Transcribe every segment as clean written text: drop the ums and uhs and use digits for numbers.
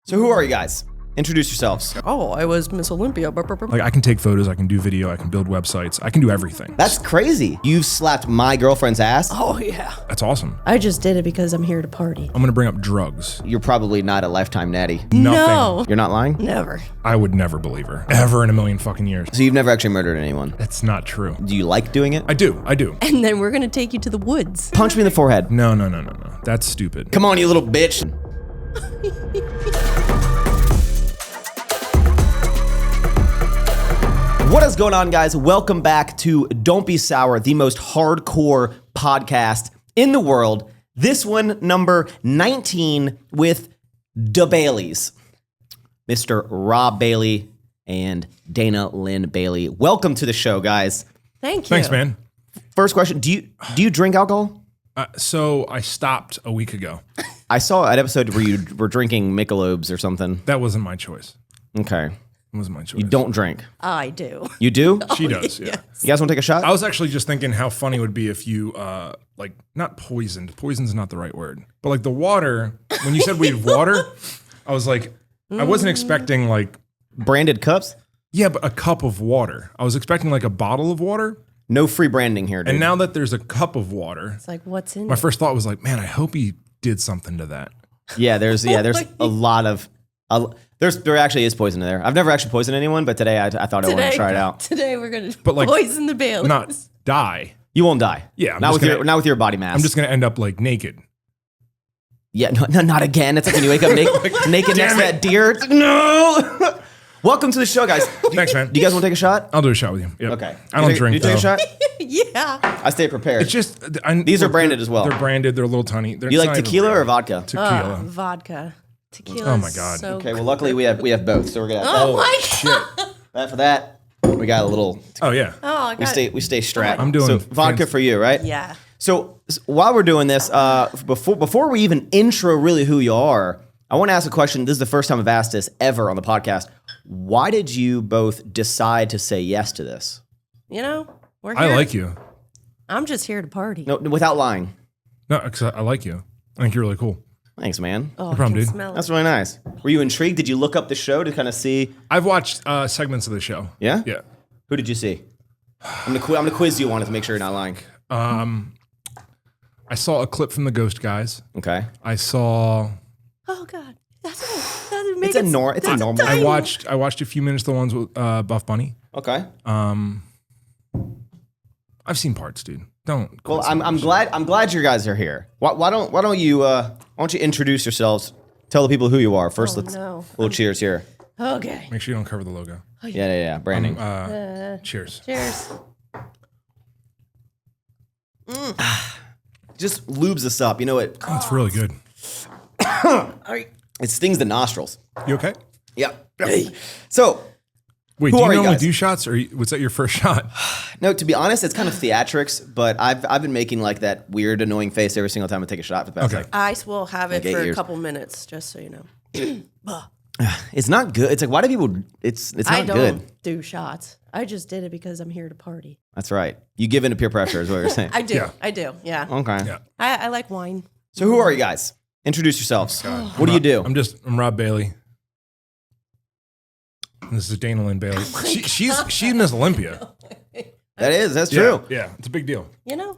So who are you guys? Introduce yourselves. Oh, I was Miss Olympia. Like, I can take photos, I can do video, I can build websites, I can do everything. That's crazy. You've slapped my girlfriend's ass. Oh, yeah. That's awesome. I just did it because I'm here to party. I'm gonna bring up drugs. You're probably not a lifetime natty. No. You're not lying? Never. I would never believe her. Ever in a million fucking years. So you've never actually murdered anyone? That's not true. Do you like doing it? I do. And then we're going to take you to the woods. Punch me in the forehead. No. That's stupid. Come on, you little bitch. What is going on, guys? Welcome back to Don't Be Sour, the most hardcore podcast in the world. This one, number 19, with Da Baileys. Mr. Rob Bailey and Dana Linn Bailey. Welcome to the show, guys. Thank you. Thanks, man. First question, do you drink alcohol? So I stopped a week ago. I saw an episode where you were drinking Michelobes or something. That wasn't my choice. Okay. It wasn't my choice. You don't drink. I do. You do? She does, yeah. Yes. You guys want to take a shot? I was actually just thinking how funny it would be if you, like, not poisoned. Poison's not the right word. But, like, the water, when you said we had water, I was like, I wasn't expecting, like... Branded cups? Yeah, but a cup of water. I was expecting, like, a bottle of water. No free branding here, dude. And now that there's a cup of water, It's like, what's in my it? first thought was like, man, I hope he did something to that. Yeah, there's a lot of... there actually is poison in there. I've never actually poisoned anyone, but today I thought I wanted to try it out. Today we're going to But, like, poison the Baileys. Not die. You won't die. Yeah, I'm not just with gonna- not with your body mass. I'm just going to end up, like, naked. Yeah, no, not again. It's like when you wake up naked next to that deer. No. Welcome to the show, guys. Thanks, man. Do you guys want to take a shot? I'll do a shot with you. Yep. Okay. I don't You drink, take a though. shot? Yeah. I stay prepared. It's just... These are branded as well. They're branded. They're a little tiny. You like tequila or vodka? Tequila. Vodka. Tequila. Oh, my God. So Okay, well, luckily we have both, so we're gonna. Oh, my God. That for that, we got a little. Oh, yeah. Oh, I got We stay strapped. I'm doing so vodka fancy. for you, right? Yeah. So while we're doing this, before we even intro really who you are, I want to ask a question. This is the first time I've asked this ever on the podcast. Why did you both decide to say yes to this? You know, we're here. I like you. I'm just here to party. No, without lying. No, because I like you. I think you're really cool. Thanks, man. Oh, No problem, I can dude. smell it. That's really nice. Were you intrigued? Did you look up the show to kind of see? I've watched segments of the show. Yeah? Yeah. Who did you see? I'm gonna quiz you on it to make sure you're not lying. I saw a clip from the Ghost Guys. Okay. I saw... Oh, God. That makes It's a normal. I watched a few minutes of the ones with Buff Bunny. Okay. I've seen parts, dude. Don't. Well, I'm glad you guys are here. Why don't you introduce yourselves? Tell the people who you are first. Let's little cheers here. Okay. Make sure you don't cover the logo. Yeah. Branding. Cheers. Cheers. Just lubes us up. You know it. Oh, it's really good. It stings the nostrils. You okay? Yeah. So Wait, Who do you are you normally guys? do shots, or was that your first shot? no, to be honest, it's kind of theatrics, but I've been making like that weird, annoying face every single time I take a shot for the past. Okay. Like, I will have it Like 8 for a years. couple minutes, just so you know. it's not good. It's like why do people? It's not I don't good. do shots. I just did it because I'm here to party. That's right. You give in to peer pressure, is what you're saying. I do. Yeah. I do. Yeah. Okay. Yeah. I like wine. So who are you guys? Introduce yourselves. What do you do? I'm Rob Bailey. And this is Dana Linn Bailey. She's Miss Olympia. That's true. Yeah, it's a big deal. You know,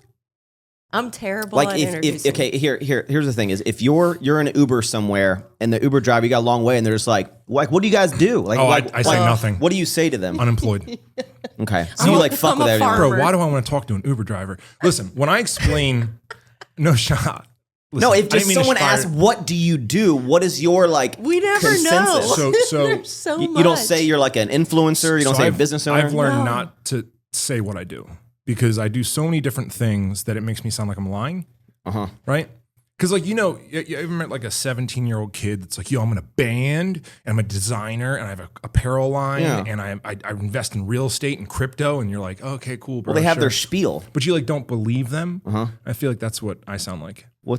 I'm terrible Like at if introducing. okay, here's the thing is if you're in an Uber somewhere and the Uber driver you got a long way and they're just like what do you guys do? Like, Oh, like I say nothing. What do you say to them? Unemployed. Okay, so you like fuck I'm with a everyone. farmer. Bro, why do I want to talk to an Uber driver? Listen, when I explain, no shot. Listen, No, I if didn't just mean to someone fire- asks, what do you do? What is your like We never consensus? know. So There's so You much. don't say you're like an influencer. You don't say a business owner. I've learned No. not to say what I do because I do so many different things that it makes me sound like I'm lying. Right? Because like, you ever met like a 17-year-old kid that's like, yo, I'm in a band and I'm a designer and I have an apparel line and I invest in real estate and crypto, and you're like, okay, cool, bro. Well, they have sure. their spiel. But you like don't believe them. I feel like that's what I sound like. Well,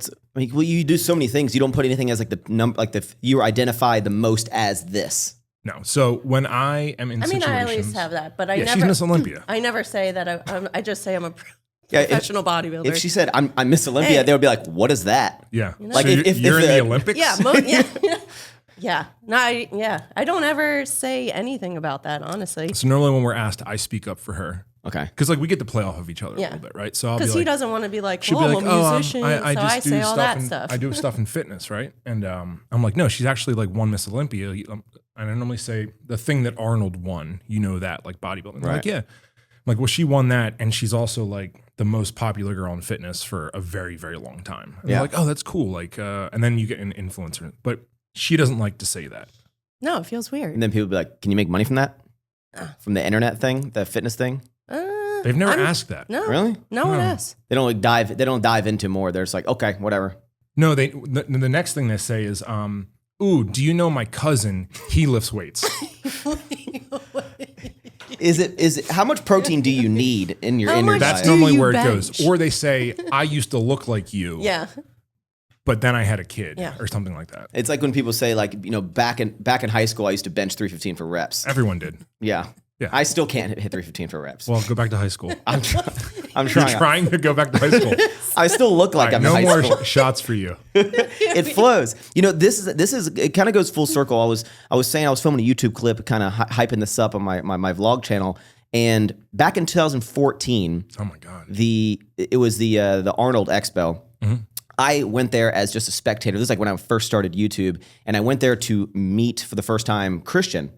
you do so many things. You don't put anything as like the number, like you identify the most as this. No. So when I am in I mean, situations, I always have that, but I yeah, never. she's Miss Olympia. I never say that. I just say I'm a Yeah, professional bodybuilder. If she said I'm Miss Olympia, Hey. they would be like, "What is that?" Yeah. Like so if you're in the- the Olympics. yeah, yeah. Yeah. No, I don't ever say anything about that, honestly. So normally when we're asked, I speak up for her. Okay. Because like we get to play off of each other a Yeah. little bit, right? So I'll be Because like, he doesn't want to be like, she'll well, be I'm like, a musician, I so just I do say all that in, stuff. I do stuff in fitness, right? And I'm like, no, she's actually like won Miss Olympia. And I normally say the thing that Arnold won, you know that, like bodybuilding. They're like, yeah. I'm like, well, she won that, and she's also like the most popular girl in fitness for a very, very long time. And they're like, oh, that's cool. Like, and then you get an influencer, but she doesn't like to say that. No, it feels weird. And then people be like, can you make money from that? From the internet thing, the fitness thing? They've never asked that. No. Really? No one has. They don't dive into more. They're just like, okay, whatever. No, the next thing they say is, ooh, do you know my cousin? He lifts weights. Is it how much protein do you need in your How much diet? That's normally you where bench? it goes. Or they say, I used to look like you, Yeah. but then I had a kid, Yeah. or something like that. It's like when people say, like, you know, back in high school, I used to bench 315 for reps. Everyone did. Yeah. Yeah. I still can't hit 315 for reps. Well, go back to high school. I'm You're trying. trying to go back to high school. I still look like All right, I'm no in high more school. shots for you. It flows. You know, this is it kind of goes full circle. I was saying I was filming a YouTube clip, kind of hyping this up on my vlog channel, and back in 2014, Oh my God. it was the Arnold Expo. Mm-hmm. I went there as just a spectator. This is like when I first started YouTube, and I went there to meet for the first time Christian.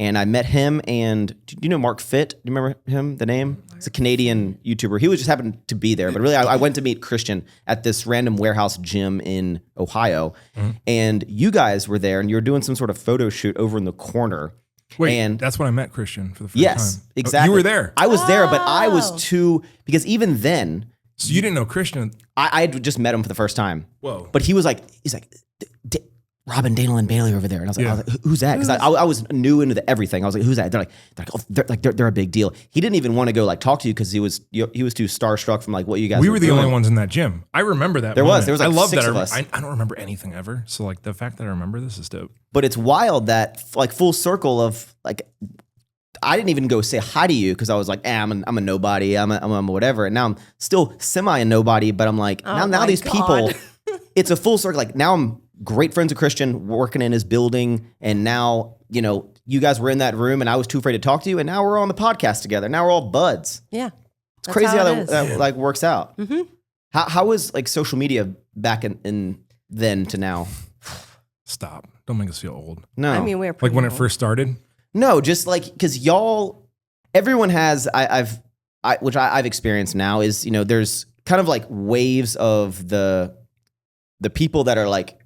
And I met him, and do you know Mark Fitt? Do you remember him, the name? He's a Canadian YouTuber. He was just happened to be there. But really, I went to meet Christian at this random warehouse gym in Ohio. Mm-hmm. And you guys were there, and you were doing some sort of photo shoot over in the corner. Wait, and that's when I met Christian for the first yes, time. exactly. You were there. I was there, but I was Oh. too, because even then, So you didn't know Christian. I had just met him for the first time. Whoa. But he's like, Robin, Dana Linn Bailey over there. And I was like, who's that? Because I was new into everything. I was like, who's that? They're a big deal. He didn't even want to go like talk to you because he was too starstruck from like what you guys We were the doing. only ones in that gym. I remember that. There was moment. like I love six that. of us. I don't remember anything ever. So like the fact that I remember this is dope. But it's wild that like full circle of like, I didn't even go say hi to you because I was like, I'm a nobody. I'm a whatever. And now I'm still semi a nobody, but I'm like, now my these God. people, it's a full circle. Like now I'm great friends with Christian, working in his building. And now, you know, you guys were in that room and I was too afraid to talk to you. And now we're on the podcast together. Now we're all buds. Yeah. It's crazy how it is. that like works out. Mm-hmm. How was like social media back in then to now? Stop. Don't make us feel old. No. I mean, we're Like when it pretty first started. No, just like because everyone has. Which I've experienced now is, you know, there's kind of like waves of the people that are like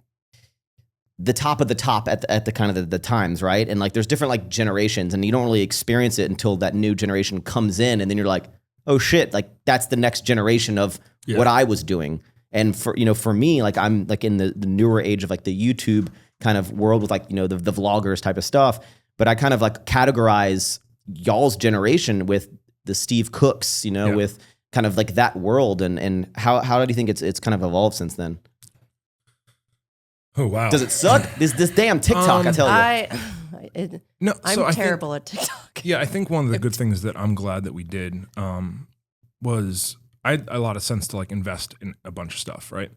the top of the top at the kind of the times, right? And like there's different like generations, and you don't really experience it until that new generation comes in, and then you're like, oh shit, like that's the next generation of what I was doing. And for me, like I'm like in the newer age of like the YouTube kind of world with like, you know, the vloggers type of stuff. But I kind of like categorize y'all's generation with the Steve Cooks, you know, with kind of like that world. And how do you think it's kind of evolved since then? Oh wow. Does it suck? This damn TikTok, I tell you. No, so I'm terrible at TikTok. Yeah, I think one of the good things that I'm glad that we did was I had a lot of sense to like invest in a bunch of stuff, right?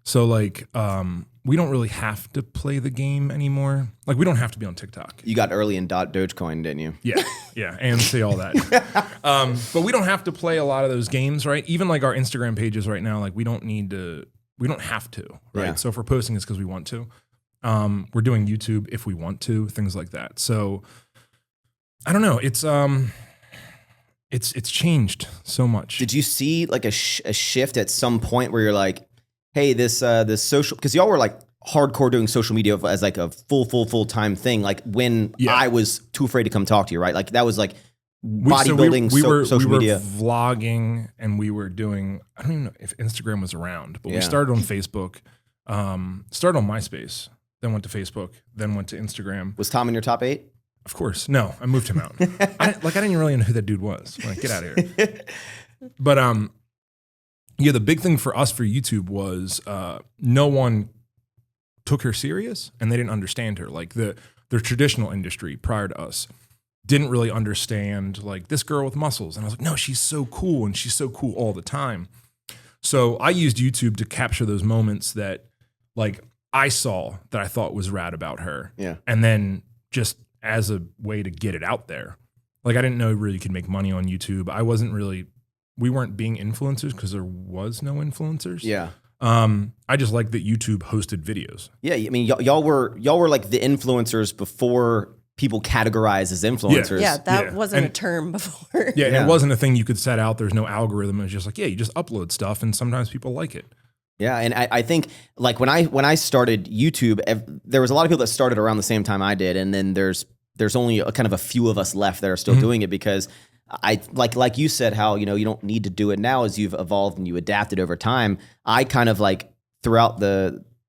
So like we don't really have to play the game anymore. Like we don't have to be on TikTok. You got early in Dogecoin, didn't you? Yeah, AMC, all that. But we don't have to play a lot of those games, right? Even like our Instagram pages right now, like we don't have to, right? Yeah. So if we're posting, it's because we want to. We're doing YouTube if we want to, things like that. So I don't know. It's changed so much. Did you see like a shift at some point where you're like, hey, this social, because y'all were like hardcore doing social media as like a full time thing. Like when I was too afraid to come talk to you, right? Like that was like bodybuilding, social media. We were vlogging and we were doing, I don't even know if Instagram was around, but we started on Facebook, started on MySpace, then went to Facebook, then went to Instagram. Was Tom in your top 8? Of course. No, I moved him out. I didn't really know who that dude was. I'm like, get out of here. But yeah, the big thing for us for YouTube was no one took her serious and they didn't understand her. Like the traditional industry prior to us didn't really understand like this girl with muscles. And I was like, no, she's so cool and she's so cool all the time. So I used YouTube to capture those moments that like I saw that I thought was rad about her. Yeah. And then just as a way to get it out there. Like I didn't know really you could make money on YouTube. We weren't being influencers because there was no influencers. Yeah. I just like that YouTube hosted videos. Yeah, I mean, y'all were like the influencers before people categorized as influencers. Yeah, that Yeah. wasn't And- a term before. Yeah, and Yeah. it wasn't a thing you could set out. There's no algorithm. It was just like, yeah, you just upload stuff and sometimes people like it. Yeah, and I think like when I started YouTube, there was a lot of people that started around the same time I did, and then there's only kind of a few of us left that are still doing it because I like you said how you don't need to do it now as you've evolved and you adapted over time. I kind of like throughout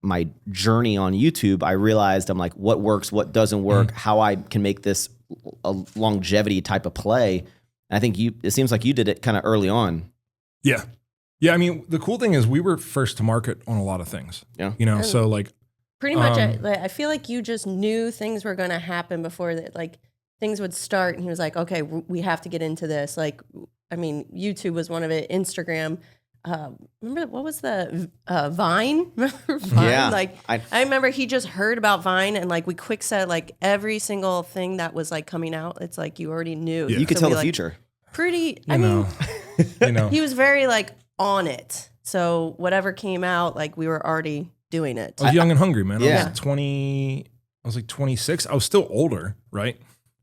my journey on YouTube, I realized I'm like what works, what doesn't work, how I can make this a longevity type of play. And I think it seems like you did it kind of early on. Yeah. Yeah, I mean, the cool thing is we were first to market on a lot of things. Yeah. So like Pretty much, I feel like you just knew things were going to happen before that. Like things would start, and he was like, "Okay, we have to get into this." Like, I mean, YouTube was one of it. Instagram. Remember what was the Vine? Remember Vine? Yeah, Like I remember he just heard about Vine, and like we quick set like every single thing that was like coming out. It's like you already knew. Yeah. You could So tell we, the like, future. Pretty. you know. He was very like on it. So whatever came out, like we were already doing it. I was young and hungry, man. Yeah. I was like 26. I was still older, right?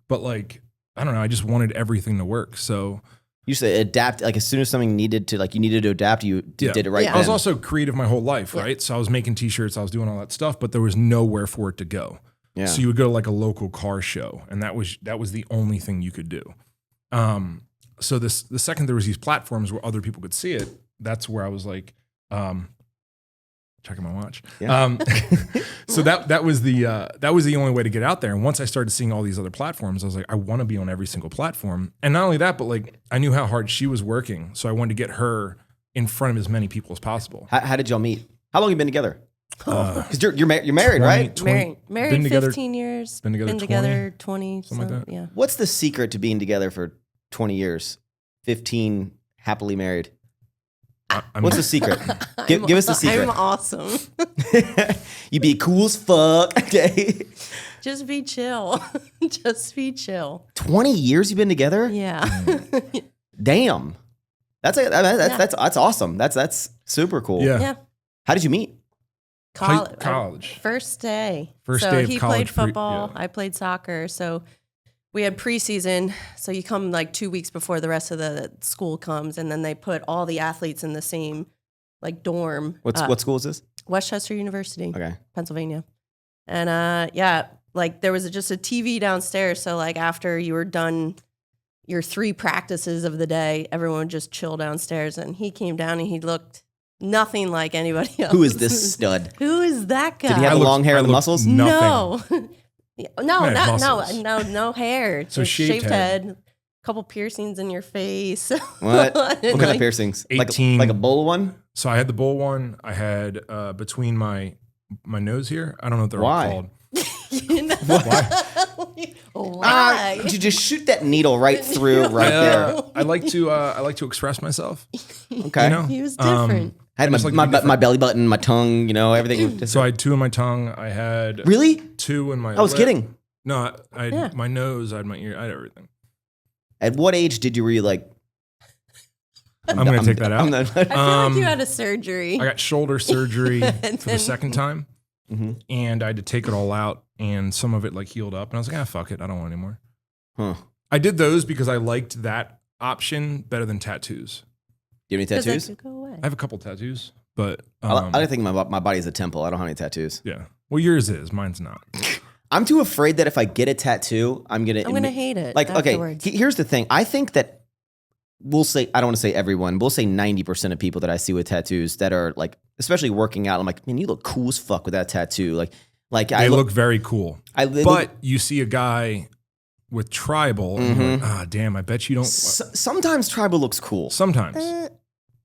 But like, I don't know. I just wanted everything to work. So You say adapt, like as soon as something needed to adapt, you did it right Yeah. then. I was also creative my whole life, right? So I was making t-shirts, I was doing all that stuff, but there was nowhere for it to go. Yeah. So you would go to like a local car show, and that was the only thing you could do. So the second there was these platforms where other people could see it, that's where I was like, checking my watch. Yeah. So that was the only way to get out there. And once I started seeing all these other platforms, I was like, I want to be on every single platform. And not only that, but like I knew how hard she was working, so I wanted to get her in front of as many people as possible. How did y'all meet? How long have you been together? Because you're married, right? Married been together, 15 years. been together 20. something like that. Yeah. What's the secret to being together for 20 years? 15 happily married. What's the secret? Give us the secret. I'm awesome. You be cool as fuck. Okay. Just be chill. Just be chill. 20 years you've been together? Yeah. Damn. That's awesome. That's super cool. Yeah. Yeah. How did you meet? College. First day. First so day of he college played football. yeah. I played soccer. So we had preseason. So you come like 2 weeks before the rest of the school comes, and then they put all the athletes in the same like dorm. What school is this? Westchester University, Okay. Pennsylvania. And yeah, like there was just a TV downstairs. So like after you were done your 3 practices of the day, everyone would just chill downstairs. And he came down and he looked nothing like anybody else. Who is this stud? Who is that guy? Did he have the long hair and the looked muscles? nothing. No, Man, no, muscles. no hair. So Just shaved head. couple piercings in your face. What? What kind of piercings? 18. Like a bull one? So I had the bull one. I had between my nose here. I don't know what they're Why? all called. You know? Why? Why? Did you just shoot that needle right through right there? I like to express myself. Okay. You know? He was different. I had I just like to be my different. belly button, my tongue, everything. Just, So I had 2 in my tongue. I had really? 2 in my. I was lip. kidding. No, I had Yeah. my nose. I had my ear. I had everything. At what age did you really like? I'm gonna take that out. I'm not- I feel like you had a surgery. I got shoulder surgery for the then- second time, Mhm. and I had to take it all out, and some of it like healed up, and I was like, fuck it, I don't want any more. Huh. I did those because I liked that option better than tattoos. Do you have any 'Cause they tattoos? could go away. I have a couple tattoos, but I think my body's a temple. I don't have any tattoos. yeah. Well, yours is, mine's not. I'm too afraid that if I get a tattoo, I'm gonna hate it. Like, okay, afterwards. here's the thing. I think that we'll say, I don't want to say everyone, we'll say 90% of people that I see with tattoos that are like, especially working out, I'm like, man, you look cool as fuck with that tattoo. Like They I look very cool, they but look- you see a guy with tribal, and you're like, damn, I bet you don't. sometimes tribal looks cool. Sometimes,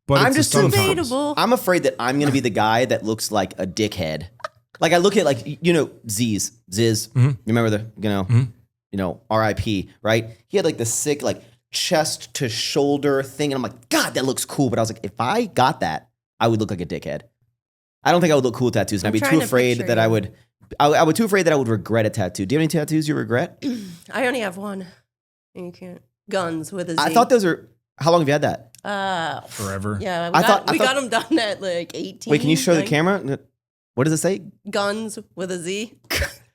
but I'm it's just a too sometimes. Debatable. I'm afraid that I'm gonna be the guy that looks like a dickhead. Like I look at Ziz. Mm-hmm. You remember R.I.P. Right? He had like the sick like chest to shoulder thing, and I'm like, God, that looks cool. But I was like, if I got that, I would look like a dickhead. I don't think I would look cool with tattoos. And I'd be trying too to afraid picture that you. I would too afraid that I would regret a tattoo. Do you have any tattoos you regret? I only have one. You can't. Guns with a Z. I thought those are, how long have you had that? Forever. Yeah, I we thought- got them done at like 18. Wait, can you show the 19. camera? What does it say? Guns with a Z.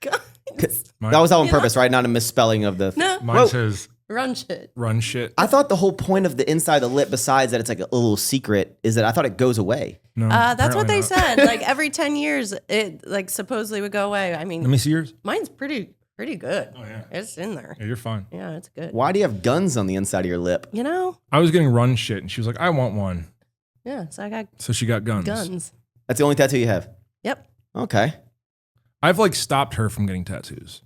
Guns. That was all on purpose, right? Not a misspelling of the. No, Mine Whoa. says run shit. run shit. I thought the whole point of the inside of the lip, besides that it's like a little secret, is that I thought it goes away. No, That's what apparently they not. said. Like every 10 years, it like supposedly would go away. I Let mean, me see yours. mine's pretty good. Oh yeah. It's in there. Yeah, you're fine. Yeah, it's good. Why do you have guns on the inside of your lip? You know? I was getting run shit, and she was like, "I want one." Yeah, so I got So she got guns. guns. That's the only tattoo you have. Yep. Okay. I've like stopped her from getting tattoos.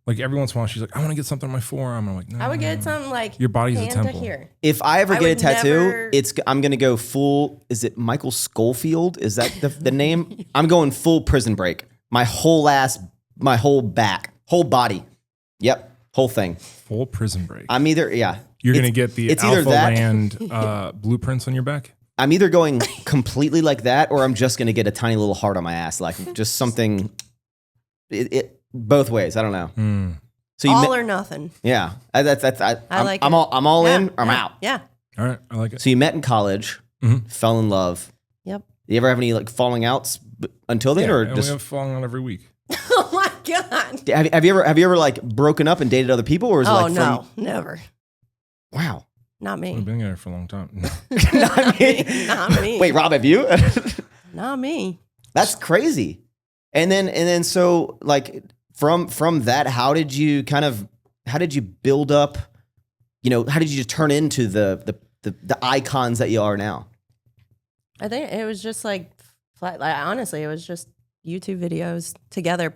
Like every once in a while, she's like, "I want to get something on my forearm." I'm like, "No." I would get something like Your body's a hand temple. to here. If I ever I get a would tattoo, never- I'm gonna go full. Is it Michael Schofield? Is that the name? I'm going full Prison Break. My whole back, whole body. Yep, whole thing. Full Prison Break. I'm either You're It's- gonna get the it's either Alpha that- Land blueprints on your back. I'm either going completely like that, or I'm just gonna get a tiny little heart on my ass, like just something. Both ways. I don't know. Hmm. So you, All or nothing. yeah, I'm like I'm it. all Yeah, in. Or I'm yeah, out. Yeah. All right, I like it. So you met in college, Mhm. fell in love. Yep. You ever have any like falling outs until then, or and just we have falling out every week. Oh my God. have you ever like broken up and dated other people, or is it Oh like no, never. from wow? Not We've me. been together for a long time. Not me. Not me. Wait, Rob, have you? Not me. That's crazy. And then so like from that, how did you build up? How did you just turn into the icons that you are now? I think it was just like honestly, it was just YouTube videos together.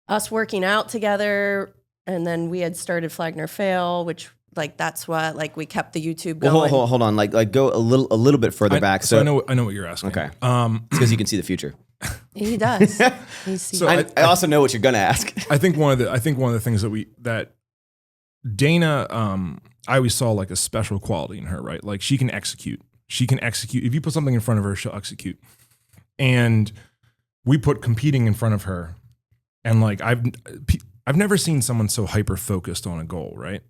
Us working out together, and then we had started Flagler Fail, which like that's what like we kept the YouTube going. Well, hold on, like go a little bit further back. So I know what you're asking. Okay. Because you can see the future. He does. He sees. So I also know what you're gonna ask. I think one of the things that Dana, I always saw like a special quality in her, right? Like she can execute. If you put something in front of her, she'll execute. And we put competing in front of her, and like I've never seen someone so hyper focused on a goal, right?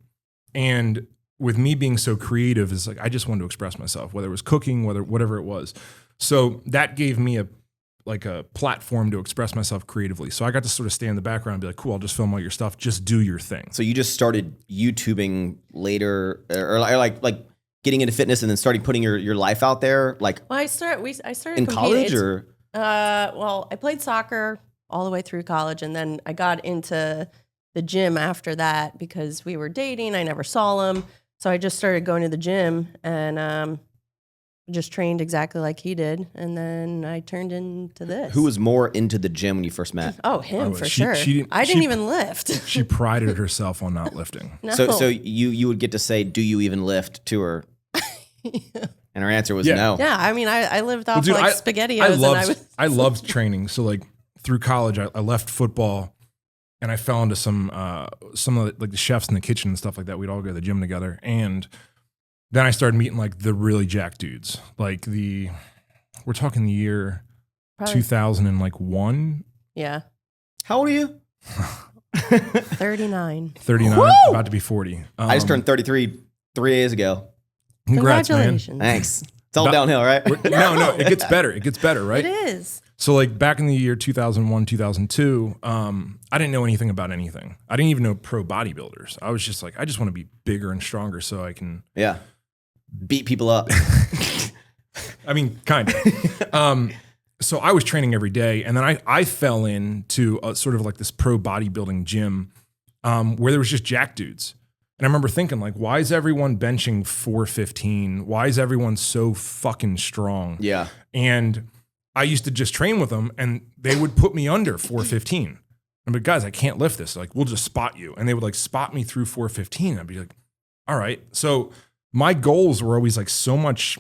And with me being so creative, is like I just wanted to express myself, whether it was cooking, whatever it was. So that gave me a platform to express myself creatively. So I got to sort of stay in the background and be like, cool, I'll just film all your stuff. Just do your thing. So you just started YouTubing later, or like getting into fitness and then starting putting your life out there, like Well, I started in competing. college, It's- or well, I played soccer all the way through college, and then I got into the gym after that because we were dating. I never saw him, so I just started going to the gym and just trained exactly like he did, and then I turned into this. who was more into the gym when you first met? Oh, him Oh, for she- sure. she didn't- I didn't she- even lift. She prided herself on not lifting. No. So you would get to say, "Do you even lift?" to her, and her answer was Yeah. no. Yeah, I mean, I lived off dude, like SpaghettiOs. I loved training. So like through college, I left football and I fell into some of the chefs in the kitchen and stuff like that. We'd all go to the gym together. And then I started meeting like the really jacked dudes. Like we're talking the year Probably- 2001, Yeah, How old are you? 39. 39, Woo! about to be 40. I just turned 33 3 days ago. Congrats, man. Congratulations. Thanks. It's all But- downhill, right? No, it gets better. It gets better, right? It is. So like back in the year 2001, 2002, I didn't know anything about anything. I didn't even know pro bodybuilders. I was just like, I just want to be bigger and stronger so I can, Yeah. Beat people up. I mean, kind of. So I was training every day, and then I fell into a, sort of like this pro bodybuilding gym where there was just jack dudes. And I remember thinking like, why is everyone benching 415? Why is everyone so fucking strong? Yeah. And I used to just train with them, and they would put me under 415. I'm like, guys, I can't lift this. Like, we'll just spot you. And they would like spot me through 415. I'd be like, all right. So my goals were always like so much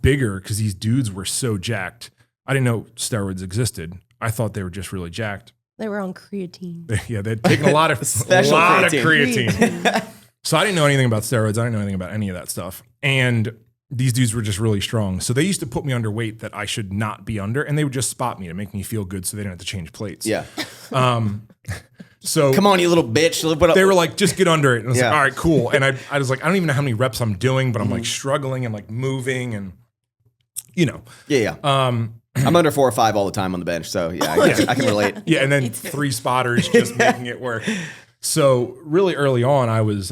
bigger because these dudes were so jacked. I didn't know steroids existed. I thought they were just really jacked. They were on creatine. Yeah, they'd taken a lot of Special creatine. creatine. So I didn't know anything about steroids. I didn't know anything about any of that stuff. And these dudes were just really strong. So they used to put me under weight that I should not be under, and they would just spot me to make me feel good so they didn't have to change plates. Yeah. So Come on, you little bitch. they were like, just get under it. And I was Yeah. like, all right, cool. And I was like, I don't even know how many reps I'm doing, but I'm like struggling and like moving and, you know. Yeah. I'm under 4 or 5 all the time on the bench. So yeah, I can relate. Yeah, and then 3 spotters just making it work. So really early on, I was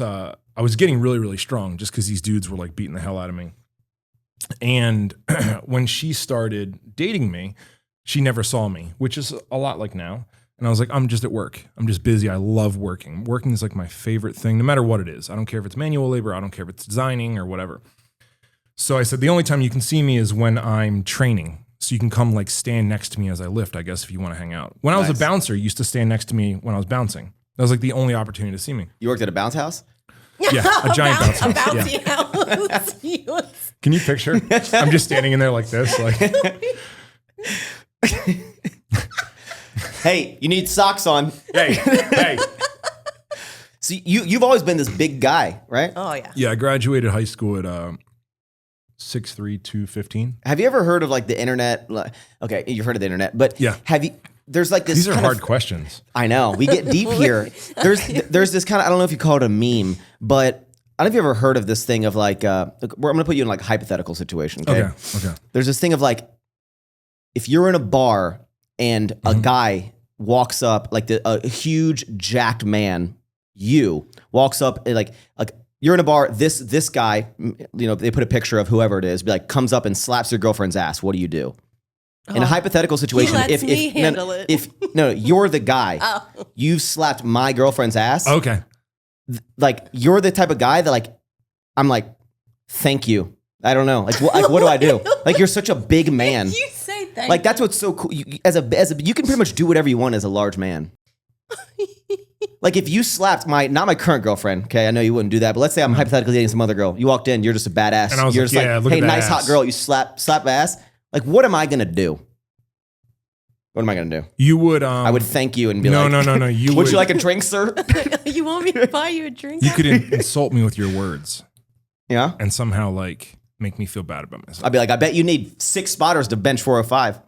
getting really, really strong just because these dudes were like beating the hell out of me. And when she started dating me, she never saw me, which is a lot like now. And I was like, I'm just at work. I'm just busy. I love working. Working is like my favorite thing, no matter what it is. I don't care if it's manual labor. I don't care if it's designing or whatever. So I said, the only time you can see me is when I'm training. So you can come like stand next to me as I lift, I guess, if you want to hang out. When I was a bouncer, you used to stand next to me when I was bouncing. That was like the only opportunity to see me. You worked at a bounce house? Yeah, a giant bounce house. A bouncy house. Can you picture? I'm just standing in there like this. Like, Hey, you need socks on. hey. So you've always been this big guy, right? Oh yeah. Yeah, I graduated high school at 6'3", 215. Have you ever heard of like the internet? Okay, you've heard of the internet, but Yeah. have you? There's like this. These are kind hard of, questions. I know. We get deep here. There's this kind of, I don't know if you call it a meme, but I don't know if you ever heard of this thing of like, I'm going to put you in like a hypothetical situation. Okay. There's this thing of like, if you're in a bar and a guy walks up, like a huge jacked man, walks up and like you're in a bar, this guy, you know, they put a picture of whoever it is, be like, comes up and slaps your girlfriend's ass. What do you do? In a hypothetical situation, lets me handle it. If you're the guy, you've slapped my girlfriend's ass. Okay. Like you're the type of guy that like, I'm like, thank you. I don't know. Like what do I do? Like you're such a big man. You say thank Like that's what's so cool. You can pretty much do whatever you want as a large man. Like if you slapped not my current girlfriend, okay, I know you wouldn't do that, but let's say I'm hypothetically dating some other girl. You walked in, you're just a badass. And I was you're like, just yeah, like, look hey, at that nice ass. hot girl. You slap my ass. Like what am I gonna do? What am I gonna do? You would. I would thank you and be no, like, no. You would you like a drink, sir? You want me to buy you a drink? You could insult me with your words Yeah. and somehow like make me feel bad about myself. I'd be like, I bet you need 6 spotters to bench 405.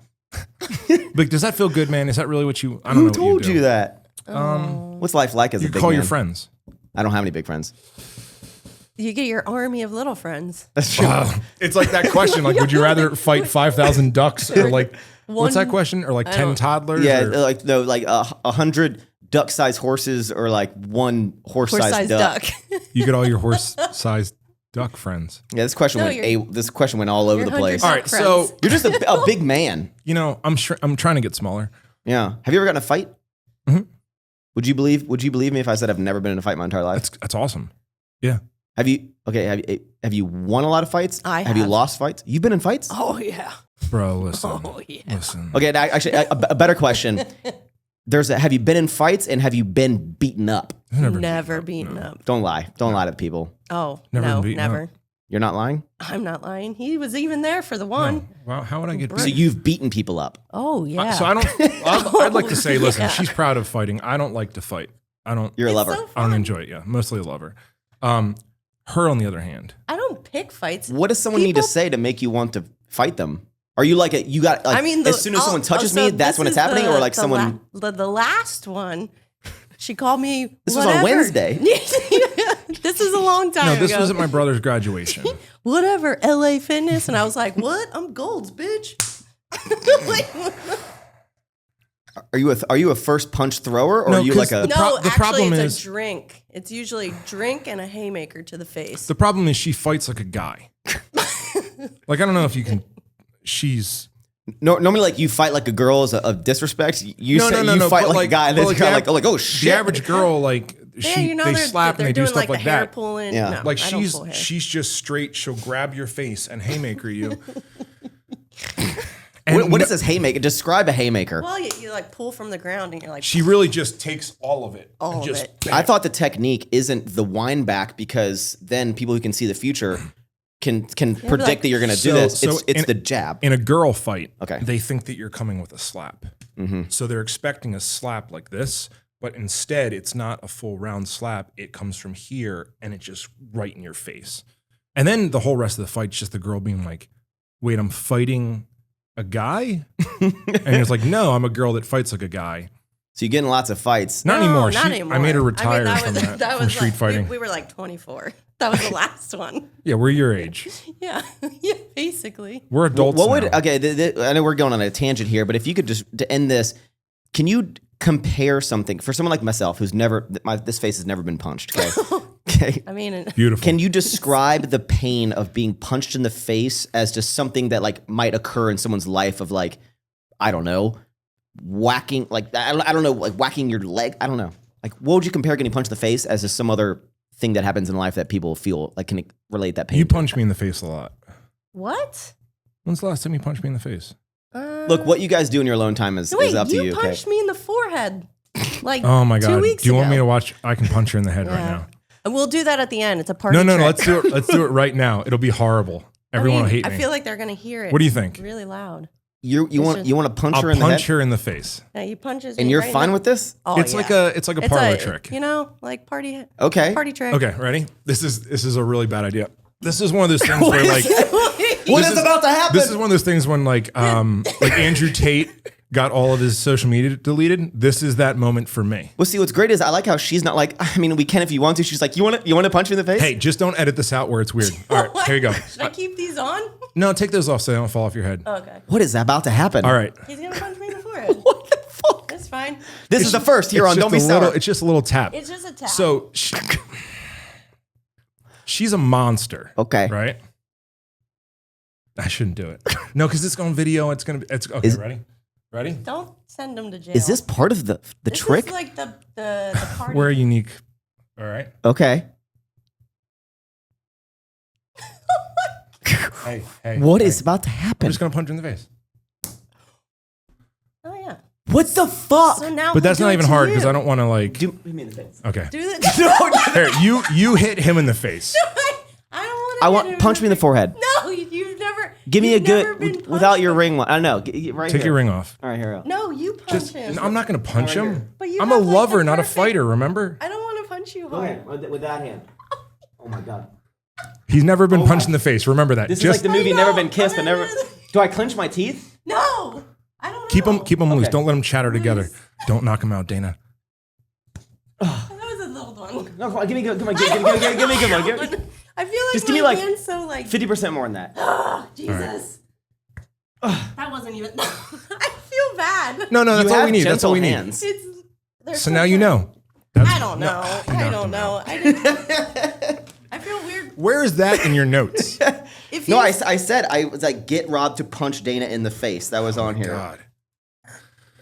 Like, does that feel good, man? Is that really what you? I don't know. Who told you that? Oh. What's life like as a You big call man? your friends. I don't have any big friends. You get your army of little friends. That's true. It's like that question. Like, would you rather fight 5,000 ducks or like what's that One- question? Or like 10 toddlers? Yeah, or- like 100 duck-sized horses or like 1 horse-sized Horse-sized duck. duck. You get all your horse-sized duck friends. Yeah, this question went all over the place. All right, so Friends. You're just a big man. you know, I'm trying to get smaller. Yeah. Have you ever gotten in a fight? Mhm. Would you believe me if I said I've never been in a fight my entire life? That's awesome. Yeah. Have you won a lot of fights? I Have you have. lost fights? You've been in fights? Oh yeah. Bro, listen. Oh yeah. Listen. Okay, now, actually, a better question. Have you been in fights and have you been beaten up? I've Never beaten up. Don't lie. Don't lie to the people. Oh Never no, been beaten never. up. You're not lying? I'm not lying. He was even there for the one. Wow, how would I get So beat? you've beaten people up. Oh yeah. So I don't. I'd like to say, listen, Yeah. she's proud of fighting. I don't like to fight. I don't. You're a lover. so I don't fun. enjoy it. Yeah, mostly a lover. Her on the other hand, I don't pick fights. What does someone need to say to make you want to fight them? Are you like you got like, I mean, as soon as someone touches me, that's when it's happening, or like someone? The last one, she called me. This was on Wednesday. This is a long time no, this ago. was at my brother's graduation. Whatever, LA Fitness, and I was like, "What? I'm Golds, bitch." Like, Are you a first punch thrower, or No, are you 'cause like a? no, the actually, problem it's is- a drink. It's usually drink and a haymaker to the face. The problem is she fights like a guy. Like I don't know if you can. She's Normally, like you fight like a girl is a disrespect. You No, say no, you no, fight but like a guy, and but then like kind the of like oh shit. the average girl like Yeah, she you know they they're, slap they're and they do doing stuff like like the hair that. pulling. Yeah. No, Like I don't pull hair. she's just straight. She'll grab your face and haymaker you. What is this haymaker? Describe a haymaker. Well, you like pull from the ground and you're like, She really just takes all of it. All and of just it. bang. I thought the technique isn't the wind back because then people who can see the future can predict like- that you're going to do So- this. so It's in- the jab. In a girl fight, Okay. they think that you're coming with a slap. So they're expecting a slap like this, but instead it's not a full round slap. It comes from here and it's just right in your face. And then the whole rest of the fight's just the girl being like, wait, I'm fighting a guy? And it's like, no, I'm a girl that fights like a guy. So you're getting lots of fights. Not anymore. Not anymore. I made her retire that from that, from street like, fighting. We were like 24. That was the last one. Yeah, we're your age. Yeah. Yeah, basically. We're adults What now. would okay? I know we're going on a tangent here, but if you could just to end this, can you compare something for someone like myself who's never this face has never been punched? Okay, okay. I mean, Beautiful. Can you describe the pain of being punched in the face as just something that like might occur in someone's life of like, I don't know, whacking like I don't know, like whacking your leg? I don't know. Like, what would you compare getting punched in the face as just some other thing that happens in life that people feel like can relate that pain? You punch me in the face a lot. what? When's the last time you punched me in the face? Look, what you guys do in your alone time is Wait, up to you. you punched me in the forehead like Oh my 2 God. weeks Do you want me ago. to watch? I can punch her in the head right Yeah. now. And we'll do that at the end. It's a party No, trick. let's do it. Let's do it right now. It'll be horrible. Everyone will hate me. I feel like they're going to hear it. What do you think? Really loud. You want to punch I'll her in the head, punch her in the face. Yeah, you punches and me you're right fine in the- with this? Oh, It's yeah. like a parlor trick. You know, like party Okay. trick. Okay, ready? This is a really bad idea. This is one of those things where like What is about to happen? this is one of those things when like Andrew Tate got all of his social media deleted. This is that moment for me. Well, see, what's great is I like how she's not like, I mean, we can if you want to. She's like, you want to punch me in the face? Hey, just don't edit this out where it's weird. All right, here you go. Should I keep these on? No, take those off so they don't fall off your head. Okay. What is about to happen? All right. He's going to punch me in the forehead. What the fuck? That's fine. This is the first here on It's Don't Be just a little- Sour. It's just a little tap. It's just a tap. So she's a monster. Okay. Right? I shouldn't do it. No, because it's on video. It's okay. Is- Ready? Ready? Don't send him to jail. Is this part of the this trick? is like the party. We're unique. All right. Okay. Hey. What hey. is about to I'm happen? just gonna punch her in the face. Oh, yeah. What the fuck? So now But that's we'll not do even it to hard you. because I don't want to like. Do me in the face. Okay. Do the. Here, you hit him in the face. I don't I want want punch me in the forehead. No, you've never. Give me a you've never been good punched without your before. ring one. I don't know. Right Take here. your ring off. All right, here. We go. No, you punch him. I'm not gonna punch him. But you I'm a have, like, lover, the not a perfect- fighter. Remember? I don't want to punch you Go hard. ahead with that hand. Oh my god. He's never been punched in the face. Remember that. This Just is like the movie I Never know. Been Kissed. I never. Do I clench my teeth? No, I don't know. keep him loose. Okay. Don't let him chatter together. Don't knock him out, Dana. That was a little one. No, come on, give me good one. Give me good one. I feel like Just give me, my like, hand's so like 50% more than that. Jesus. That wasn't even. I feel bad. No, that's You all have we need. That's all we gentle need. hands. They're So now you know. I don't know. I don't know. I feel weird. Where is that in your notes? If No, you- I said I was like, get Rob to punch Dana in the face. That was on here. God.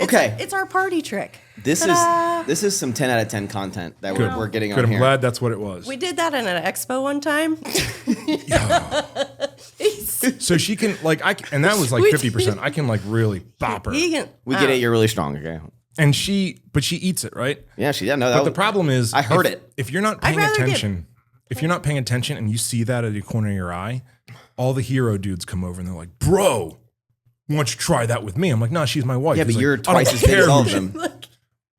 Okay. It's our party trick. This Ta-da. is some 10 out of 10 content that Good. we're getting Good. on I'm here. glad that's what it was. We did that in an expo one time. So she can like and that was like We 50%. I can like really bop her. He can, We get it. You're really strong. Okay. And she eats it, right? Yeah, she didn't know that. But the problem is I heard if- it. If you're not I'd paying rather get- attention, if you're not paying attention and you see that at the corner of your eye, all the hero dudes come over and they're like, "Bro, why don't you try that with me?" I'm like, "No, she's my wife." Yeah, He's but like, you're "I don't twice as big care as all who of them.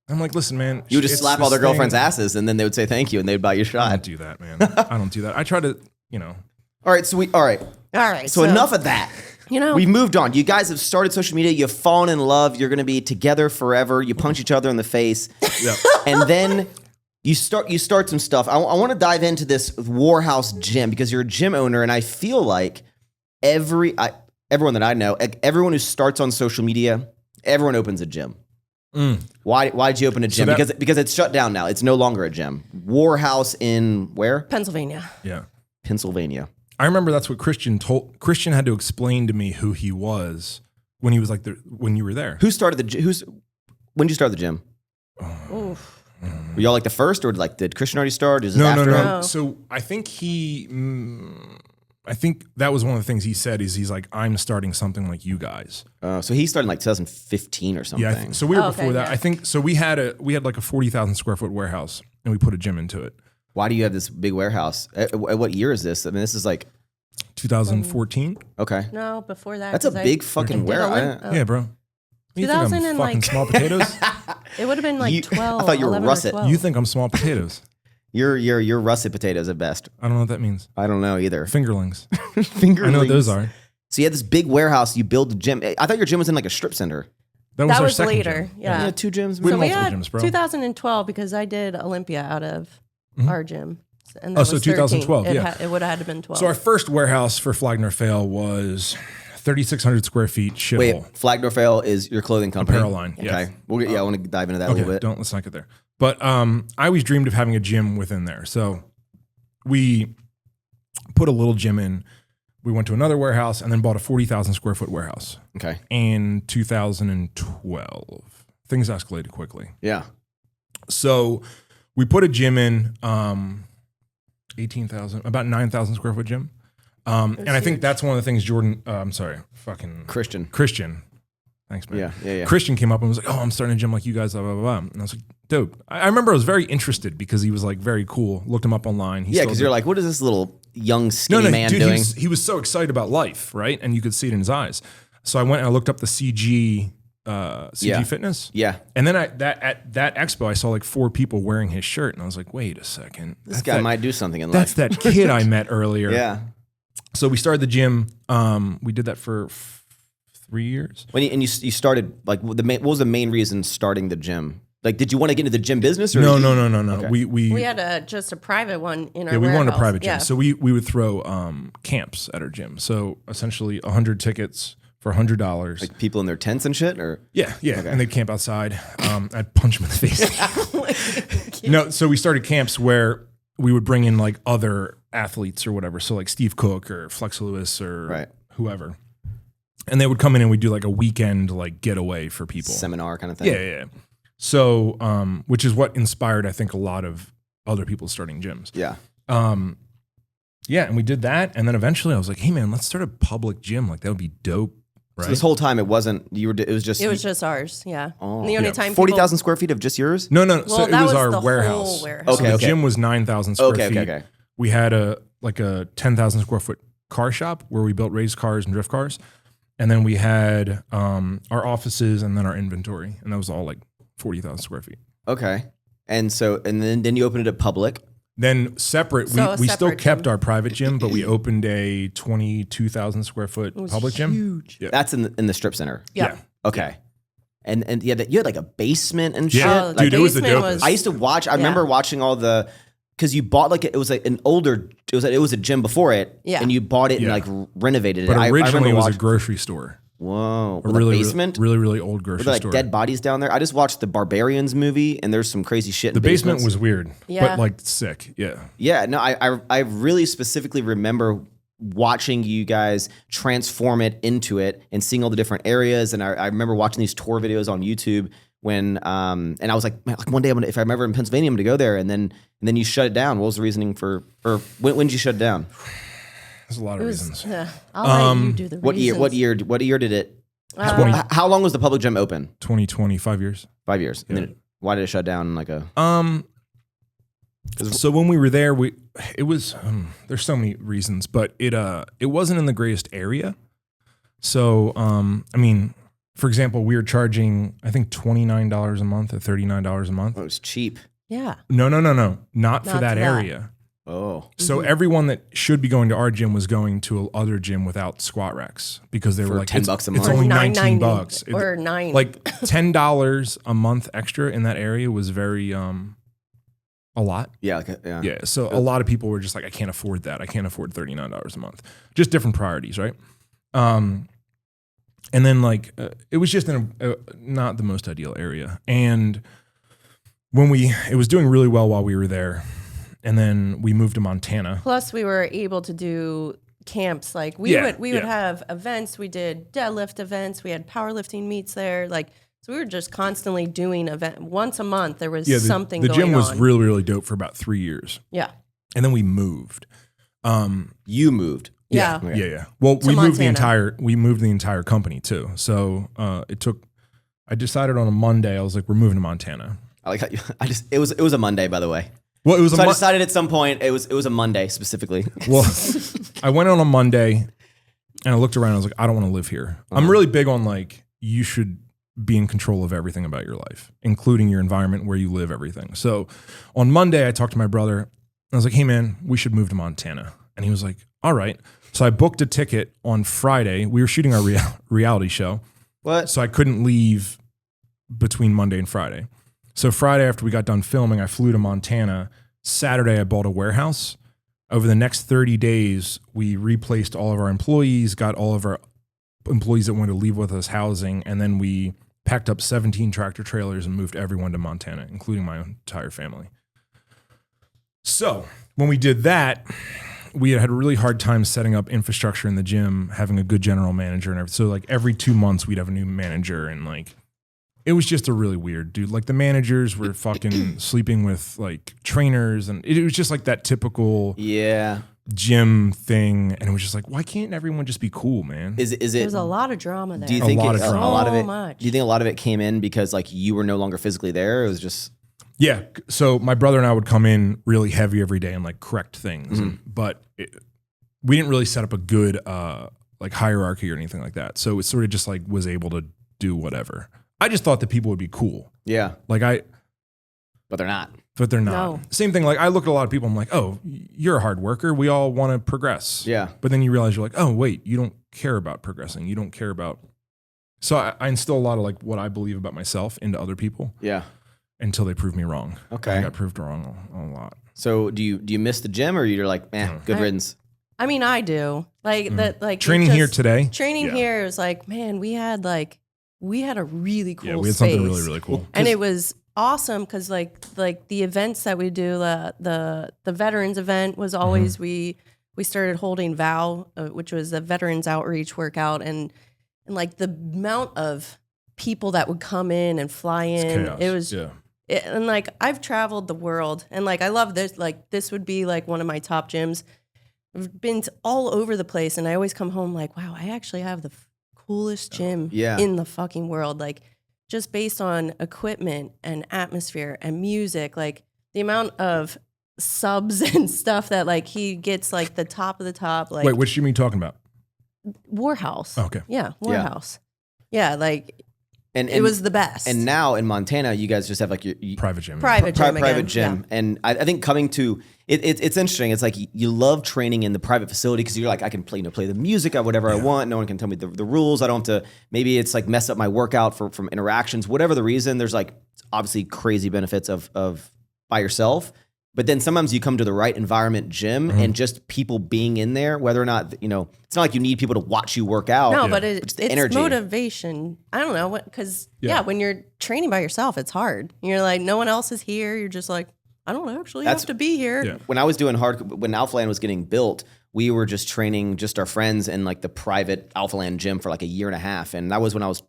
I'm like, "Listen, man, You would just it's slap all this their girlfriends' thing- asses and then they would say thank you and they'd buy you a I don't shot. do that, man. I don't do that. I try to, All right, all right. All right. So enough of that. You know, We've moved on. You guys have started social media. You've fallen in love. You're going to be together forever. You punch each other in the face. Yeah. And then you start some stuff. I want to dive into this Warhouse gym because you're a gym owner, and I feel like everyone that I know, everyone who starts on social media, everyone opens a gym. Why'd you open a gym? Because it's shut down now. It's no longer a gym. Warhouse in where? Pennsylvania. Yeah. Pennsylvania. I remember that's what Christian told. Christian had to explain to me who he was when he was like when you were there. Who started when did you start the gym? Oof. Were y'all like the first, or did Christian already start? Is it No. after him? No. So I think I think that was one of the things he said is he's like, I'm starting something like you guys. So he started in like 2015 or something. Yeah. So we were Oh, okay, before that. yeah. I think so. We had like a 40,000 square foot warehouse and we put a gym into it. Why do you have this big warehouse? What year is this? I mean, this is like 2014. okay. No, before that. That's a 'cause I big fucking did warehouse. Oh. Yeah, bro. You think I'm 2000 and, fucking like- small potatoes? It would have been like You- 12. I thought you were 11 or russet. 12. You think I'm small potatoes? You're russet potatoes at best. I don't know what that means. I don't know either. Fingerlings. Fingerlings. I know what those are. So you had this big warehouse. You build a gym. I thought your gym was in like a strip center. That That our was second later. gym. Yeah. You had 2 gyms. We So had we multiple had gyms, bro. 2012 because I did Olympia out of our gym. And Oh, that so was 13. 2012, yeah. It would have had to been 12. So our first warehouse for Flagler Fail was 3,600 square feet shithole. Wait, Flagler Fail is your clothing company. Apparel line, Okay. yeah. I want to dive into that a Okay, little bit. let's not get there. But I always dreamed of having a gym within there. So we put a little gym in. We went to another warehouse and then bought a 40,000 square foot warehouse Okay. in 2012. Things escalated quickly. Yeah. So we put a gym in, 18,000, about 9,000 square foot gym. And I think that's one of the things Christian. Thanks, man. Yeah. Christian came up and was like, "Oh, I'm starting a gym like you guys, blah, blah, blah." And I was like, dope. I remember I was very interested because he was like very cool. Looked him up online. Yeah, because you're like, what is this little young skinny man dude, doing? he was so excited about life, right? And you could see it in his eyes. So I went and I looked up the CG Fitness. Yeah. And then at that expo, I saw like 4 people wearing his shirt. And I was like, wait a second. This guy might do something in That's life. that kid I met earlier. Yeah. So we started the gym. We did that for 3 years. You started, like, what was the main reason starting the gym? Like, did you want to get into the gym business? Or No. Okay. We had just a private one in our we warehouse. wanted a private gym. Yeah. So we would throw camps at our gym. So essentially 100 tickets for $100. Like people in their tents and shit? Or Yeah. And they'd camp outside. I'd punch them in the face. No, so we started camps where we would bring in like other athletes or whatever. So like Steve Cook or Flex Lewis or whoever. And they would come in and we'd do like a weekend like getaway for people. Seminar kind of thing. Yeah. So, which is what inspired, I think, a lot of other people starting gyms. Yeah. Yeah, and we did that. And then eventually I was like, hey man, let's start a public gym. Like that would be dope. Right? So this whole time it was just ours. Yeah. Oh. And the only time 40,000 square feet of just yours? No. Well, so it that was was our the warehouse. whole warehouse. So the gym was 9,000 square feet. Okay. We had a 10,000 square foot car shop where we built race cars and drift cars. And then we had our offices and then our inventory. And that was all like 40,000 square feet. Okay. And then you opened it up public. Then separate, So we still separate kept gym. our private gym, but we opened a 22,000 square foot public gym. Huge. Yeah. That's in the strip center. Yeah. Okay. And you had like a basement and shit. Yeah. Oh, Dude, it was the basement dopest. I used to watch. I remember watching all the, because you bought like it was like an older. It was a gym before it. Yeah. And you bought it Yeah. and like renovated But it. originally it was a watching. grocery store. Whoa. A With really, a basement. really old Were grocery there like store. dead bodies down there? I just watched the Barbarians movie, and there's some crazy shit. The in basement basements. was weird, Yeah. but like sick. Yeah. Yeah, no, I really specifically remember watching you guys transform it into it and seeing all the different areas. And I remember watching these tour videos on YouTube when and I was like, man, like one day if I'm ever in Pennsylvania, I'm gonna go there. And then you shut it down. What was the reasoning or when did you shut it down? There's a lot of reasons. Yeah. I'll let you do the What year? reasons. What year did it? 20, How long was the public gym open? 2020, 5 years. 5 years. And then why did it shut down? Like a So when we were there, it was there's so many reasons, but it wasn't in the greatest area. So I mean, for example, we were charging I think $29 a month or $39 a month. it was cheap. Yeah. No, not for Not that for that. area. Oh, So everyone that should be going to our gym was going to a other gym without squat racks because they were like $10 a It's month. only $9.90 $19. or $9. Like $10 a month extra in that area was very a lot. yeah, yeah. Yeah. So a lot of people were just like, I can't afford that. I can't afford $39 a month. Just different priorities, right? And then like it was just in a not the most ideal area. And when it was doing really well while we were there. And then we moved to Montana. Plus, we were able to do camps. Like we would have events. We did deadlift events. We had powerlifting meets there. Like so, we were just constantly doing event once a month. There was something. The going gym was on. really dope for about 3 years. Yeah. And then we moved. You moved. Yeah. Yeah. Well, To we moved Montana. we moved the entire company too. So I decided on a Monday, I was like, we're moving to Montana. I like how it was a Monday, by the way. Well, it was So I decided at some point it was a Monday specifically. Well, I went on a Monday and I looked around. I was like, I don't want to live here. I'm really big on like, you should be in control of everything about your life, including your environment, where you live, everything. So on Monday, I talked to my brother. I was like, hey, man, we should move to Montana. And he was like, all right. So I booked a ticket on Friday. We were shooting our reality show. What? So I couldn't leave between Monday and Friday. So Friday, after we got done filming, I flew to Montana. Saturday, I bought a warehouse. Over the next 30 days, we replaced all of our employees, got all of our employees that wanted to leave with us housing, and then we packed up 17 tractor trailers and moved everyone to Montana, including my entire family. So when we did that, we had a really hard time setting up infrastructure in the gym, having a good general manager and everything. So like every 2 months, we'd have a new manager, and like it was just a really weird dude. Like the managers were fucking sleeping with like trainers, and it was just like that typical gym thing. And it was just like, why can't everyone just be cool, man? Is it? There's a lot of drama there. Do you think a lot of drama. Much. Do you think a lot of it came in because like you were no longer physically there? It was just Yeah. So my brother and I would come in really heavy every day and like correct things, but we didn't really set up a good like hierarchy or anything like that. So it sort of just like was able to do whatever. I just thought that people would be cool. Yeah. Like But they're not. But they're not. No. Same thing. Like I look at a lot of people. I'm like, oh, you're a hard worker. We all want to progress. Yeah. But then you realize you're like, oh, wait, you don't care about progressing. You don't care about. So I instill a lot of like what I believe about myself into other people. Yeah. Until they prove me wrong. Okay. I got proved wrong a lot. So do you miss the gym, or you're like, man, good riddance? I mean, I do. Like that. Like Training here today. Training here is like, man, we had a really cool. Yeah, we had space. something really, really cool. And it was awesome because like the events that we do, the veterans event was always we started holding VOW, which was a veterans outreach workout, and like the amount of people that would come in and fly in, it was and like I've traveled the world, and like I love this. Like this would be like one of my top gyms. I've been all over the place, and I always come home like, wow, I actually have the coolest gym in the fucking world. Like just based on equipment and atmosphere and music, like the amount of subs and stuff that like he gets like the top of the top. Like wait, which gym are you talking about? Warhouse. Okay. Yeah, Warhouse. Yeah, like and it was the best. And now in Montana, you guys just have like your private gym. Private gym. Yeah. And I think coming to it's interesting. It's like you love training in the private facility because you're like, I can play the music or whatever I want. No one can tell me the rules. I don't have to. Maybe it's like mess up my workout from interactions. Whatever the reason, there's like obviously crazy benefits of by yourself. But then sometimes you come to the right environment gym and just people being in there, whether or not, it's not like you need people to watch you work out. No, but it's energy. motivation. I don't know what, because when you're training by yourself, it's hard. You're like, no one else is here. You're just like, I don't actually have to be here. Yeah. When I was doing when Alphaland was getting built, we were just training just our friends in like the private Alphaland gym for like a year and a half. And that was when I was,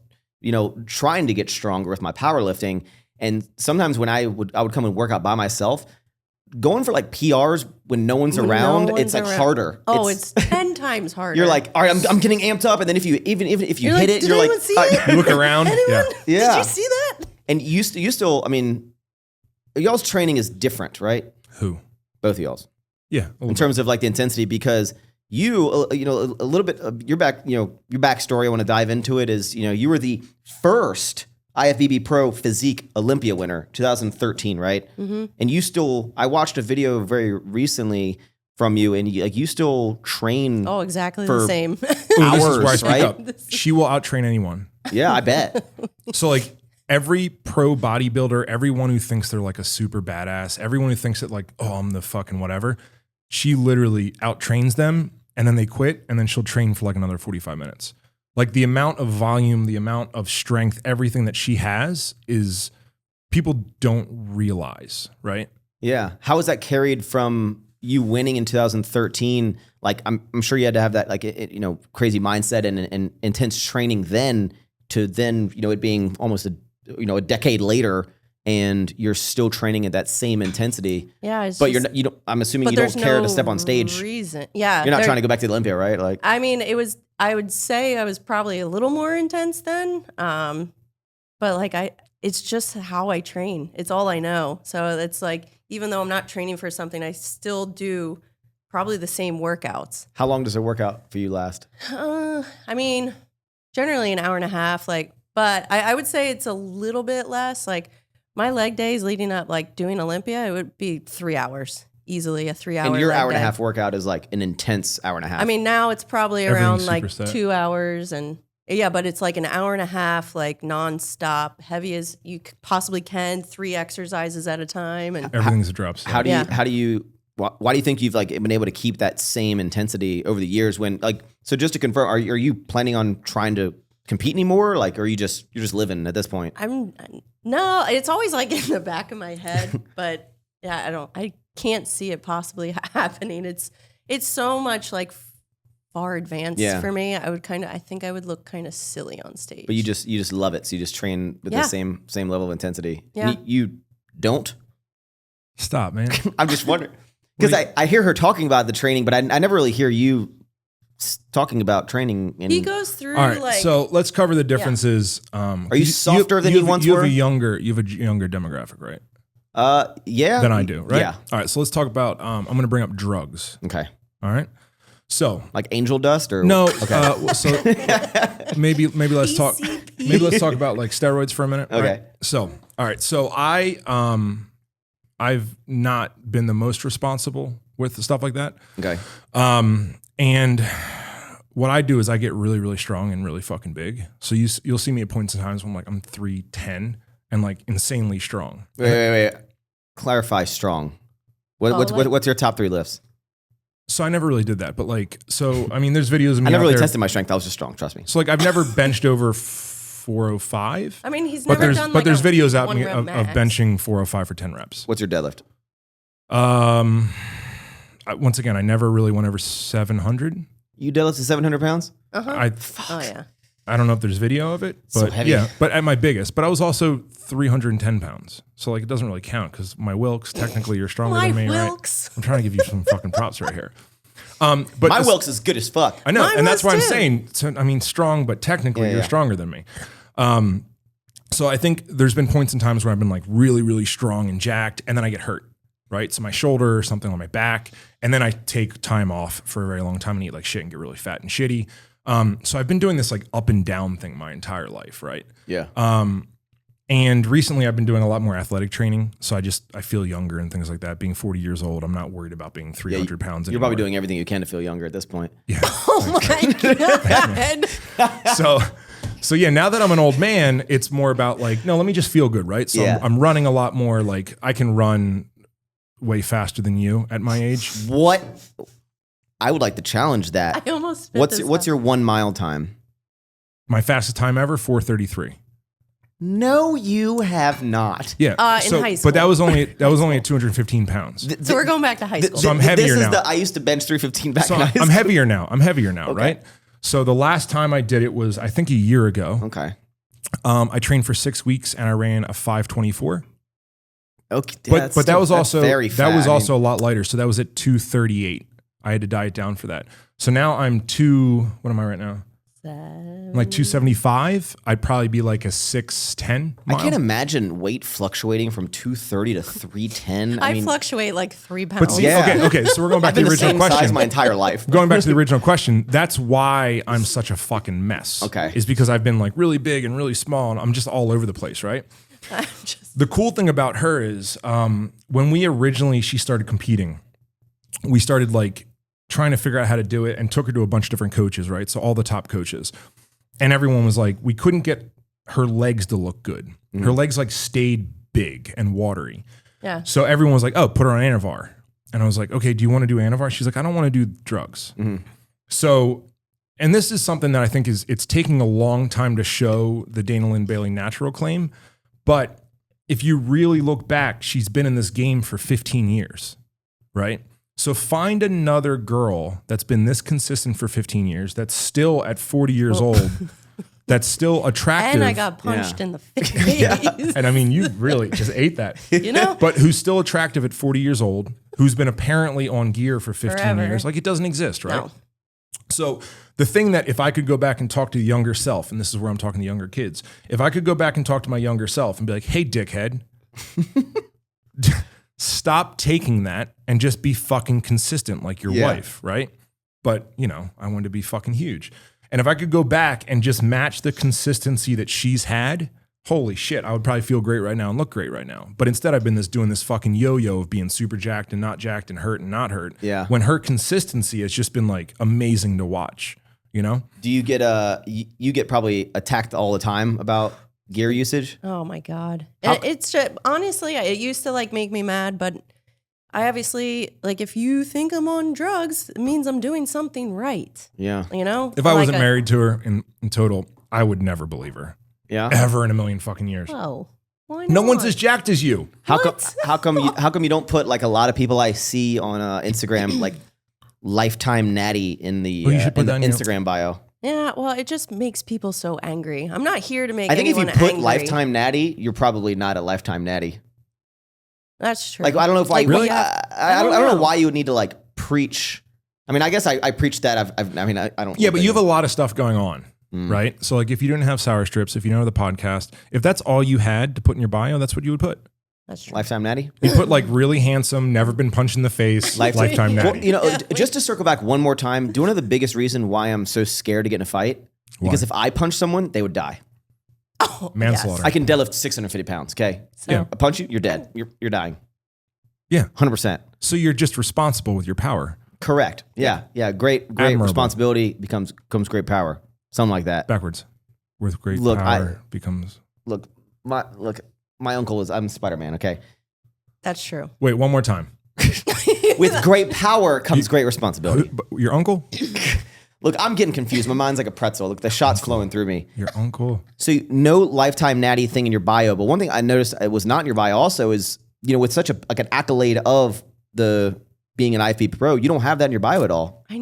trying to get stronger with my powerlifting. And sometimes when I would come and work out by myself, going for like PRs when no one's around, it's like harder. Oh, it's 10 times harder. You're like, all right, I'm getting amped up, and then if you hit it, you're like, you look around. Yeah. Did you see that? And you still, I mean, y'all's training is different, right? Who? Both of y'all's. Yeah. In terms of like the intensity, because you, a little bit of your backstory. I want to dive into it. Is you were the first IFBB Pro Physique Olympia winner, 2013, right? Mm-hmm. And I watched a video very recently from you, and you still train. Oh, exactly the same. Hours, this is where I right? speak up. She will out-train anyone. Yeah, I bet. So like every pro bodybuilder, everyone who thinks they're like a super badass, everyone who thinks that like, oh, I'm the fucking whatever, she literally out-trains them, and then they quit, and then she'll train for like another 45 minutes. Like the amount of volume, the amount of strength, everything that she has is people don't realize, right? Yeah. How was that carried from you winning in 2013? Like I'm sure you had to have that like crazy mindset and intense training then to then it being almost a decade later, and you're still training at that same intensity. Yeah, but I'm assuming you don't care to step on stage. Yeah, you're not trying to go back to the Olympia, right? Like, I mean, I would say I was probably a little more intense then, but like it's just how I train. It's all I know. So it's like, even though I'm not training for something, I still do probably the same workouts. How long does a workout for you last? I mean, generally an hour and a half. Like But I would say it's a little bit less. Like my leg days leading up, like doing Olympia, it would be 3 hours. Easily a 3 hour. And your leg hour and a day. half workout is like an intense hour and a half. I mean, now it's probably around like Everything's superset. 2 hours and yeah, but it's like an hour and a half, like nonstop, heavy as you possibly can, 3 exercises at a time. And Everything's a drop. How do you why do you think you've like been able to keep that same intensity over the years when like, so just to confirm, are you planning on trying to compete anymore? Like, or you're just living at this point? No, it's always like in the back of my head, but yeah, I can't see it possibly happening. It's so much like far advanced for me. I think I would look kind of silly on stage. But you just love it. So you just train with the same level of intensity. Yeah. You don't? Stop, man. I'm just wondering. Because I hear her talking about the training, but I never really hear you talking about training. He goes through All right, like. so let's cover the differences. Are you softer than you once were? You have a younger demographic, right? Yeah. Than I do, right? Yeah. All right, so let's talk about. I'm going to bring up drugs. Okay. All right. So like angel dust or no. Okay. So maybe let's talk. Maybe let's talk about like steroids for a minute. Okay. Right? So all right. So I've not been the most responsible with stuff like that. Okay. And what I do is I get really, really strong and really fucking big. So you'll see me at points in times when I'm 310 and like insanely strong. Wait. Clarify strong. What's your top 3 lifts? So I never really did that, but like, so I mean, there's videos of me. I never out really there. tested my strength. I was just strong. Trust me. So like, I've never benched over 405. I mean, he's but never there's done but like there's a videos out 1 me rep of max. benching 405 for 10 reps. What's your deadlift? Once again, I never really went over 700. You deadlifted 700 pounds? Oh yeah. I don't know if there's video of it, but So heavy. yeah, but at my biggest, but I was also 310 pounds. So like, it doesn't really count because my Wilks, technically you're stronger My than me, Wilks. right? I'm trying to give you some fucking props right here. But My this- Wilks is good as fuck. I know, Mine and that's was why I'm too. saying. So, I mean, strong, but technically Yeah, you're yeah. stronger than me. So I think there's been points in times where I've been like really, really strong and jacked, and then I get hurt, right? So my shoulder or something on my back, and then I take time off for a very long time and eat like shit and get really fat and shitty. So I've been doing this like up and down thing my entire life, right? Yeah. And recently I've been doing a lot more athletic training. So I feel younger and things like that. Being 40 years old, I'm not worried about being 300 pounds You're anymore. probably doing everything you can to feel younger at this point. Yeah. Oh my god. So yeah, now that I'm an old man, it's more about like, no, let me just feel good, right? So Yeah. I'm running a lot more. Like I can run way faster than you at my age. What? I would like to challenge that. I almost spit What's this your out. 1 mile time? My fastest time ever, 4:33. No, you have not. Yeah. In high school. But that was only at 215 pounds. So we're going back to high school. So I'm heavier this is now. I used to bench 315 back So in high school. I'm heavier now. Okay. Right? So the last time I did it was, I think, a year ago. Okay. I trained for 6 weeks and I ran a 5:24. Okay. But that was also very fat. that was I mean, also a lot lighter. So that was at 238. I had to diet down for that. So now I'm what am I right now? I'm like 275. I'd probably be like a 610 I mile. can't imagine weight fluctuating from 230 to 310. I mean, fluctuate like 3 pounds. But see, Yeah. okay. So we're going back I've to been the the original same size question. my entire life. Going back to the original question, that's why I'm such a fucking mess. Okay. Is because I've been like really big and really small and I'm just all over the place, right? I'm just, The cool thing about her is when she started competing, we started like trying to figure out how to do it and took her to a bunch of different coaches, right? So all the top coaches. And everyone was like, we couldn't get her legs to look good. Mm-hmm. Her legs like stayed big and watery. yeah. So everyone was like, oh, put her on Anavar. And I was like, okay, do you want to do Anavar? She's like, I don't want to do drugs. Mm-hmm. So, and this is something that I think it's taking a long time to show the Dana Linn Bailey natural claim. But if you really look back, she's been in this game for 15 years, right? So find another girl that's been this consistent for 15 years, that's still at 40 years old, that's still attractive. And I got punched Yeah. in the face. And I mean, you really just ate that. You know? But who's still attractive at 40 years old, who's been apparently on gear for 15 Forever. years. Like it doesn't exist, right? No. So the thing that if I could go back and talk to the younger self, and this is where I'm talking to younger kids, if I could go back and talk to my younger self and be like, hey, dickhead, stop taking that and just be fucking consistent like your Yeah. wife, right? But, you know, I wanted to be fucking huge. And if I could go back and just match the consistency that she's had, holy shit, I would probably feel great right now and look great right now. But instead I've been doing this fucking yo-yo of being super jacked and not jacked and hurt and not hurt. Yeah. When her consistency has just been like amazing to watch, you know? Do you get you get probably attacked all the time about gear usage? Oh my God. It's just, honestly, it used to like make me mad, but I obviously, like, if you think I'm on drugs, it means I'm doing something right. Yeah. You know? If I wasn't married to her in total, I would never believe her. Yeah. Ever in a million fucking years. Oh, why not? No one's as jacked as you. How come you don't put like a lot of people I see on Instagram like lifetime natty in the, Well, you should put in the that in your- Instagram bio? Yeah, well, it just makes people so angry. I'm not here to make I think if you anyone put angry. lifetime natty, you're probably not a lifetime natty. That's true. Like I don't know if Like, really? we have- I don't know why you would need to like preach. I mean, I guess I preach that. I don't. Yeah, but you have a lot of stuff going on, right? So like if you didn't have sour strips, if you don't have the podcast, if that's all you had to put in your bio, that's what you would put. That's true. lifetime natty. You put like really handsome, never been punched in the face, lifetime natty. Well, you know, just to circle back one more time, do one of the biggest reason why I'm so scared to get in a fight? Because if I punch someone, they would die. Oh, Manslaughter. I can deadlift 650 pounds. Okay, So, Yeah. I punch you, you're dead. You're dying. Yeah. 100%. So you're just responsible with your power. Correct. Yeah. Great Admirable. responsibility becomes great power. Something like that. Backwards. With great Look, power becomes... Look, my uncle I'm Spider-Man. Okay. That's true. Wait, one more time. With great power comes great responsibility. Your uncle? Look, I'm getting confused. My mind's like a pretzel. Look, the shot's flowing through me. Your uncle. So no lifetime natty thing in your bio, but one thing I noticed it was not in your bio also is, you know, with such an accolade of the being an IFBB pro, you don't have that in your bio at all. I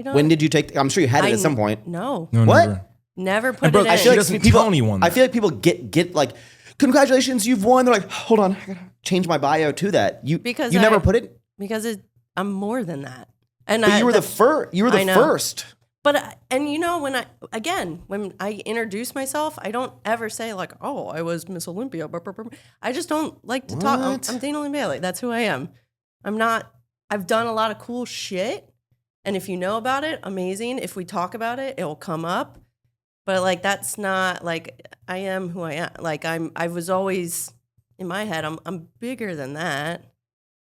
don't. When did you take? I'm sure you had it at some point. No. No, What? never. Never put And bro, it in. I feel like doesn't tell anyone I that. feel like people get like, congratulations, you've won. They're like, hold on, I gotta change my bio to that. Because you never put it. because I'm more than that. And But you were the first. You were the I know. first. But and you know when I introduce myself, I don't ever say like, "Oh, I was Miss Olympia." I just don't like to talk. What? I'm Dana Linn Bailey. That's who I am. I'm not. I've done a lot of cool shit, and if you know about it, amazing. If we talk about it, it will come up. But like that's not like I am who I am. Like I was always in my head. I'm bigger than that.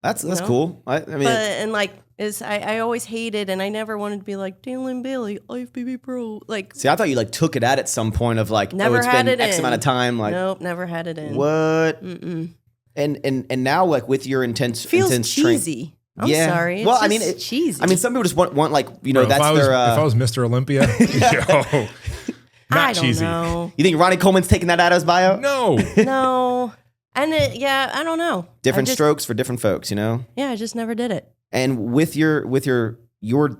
That's know? cool. I mean, But and like I always hated, and I never wanted to be like Dana Linn Bailey, IFBB pro. Like see, I thought you like took it at some point of like, Never it's had been it X in. amount of time. Like, nope, never had it in. what? Mm-mm. And now like with your intense Feels train- cheesy. I'm Yeah. sorry. It's Well, I mean, just cheesy. I mean, some people just want like, you know, Bro, that's if their. I was Mr. Olympia, yo, not I don't cheesy. know. You think Ronnie Coleman's taking that out of his bio? No. No, and I don't know. Different I just, strokes for different folks, you know. Yeah, I just never did it. And with your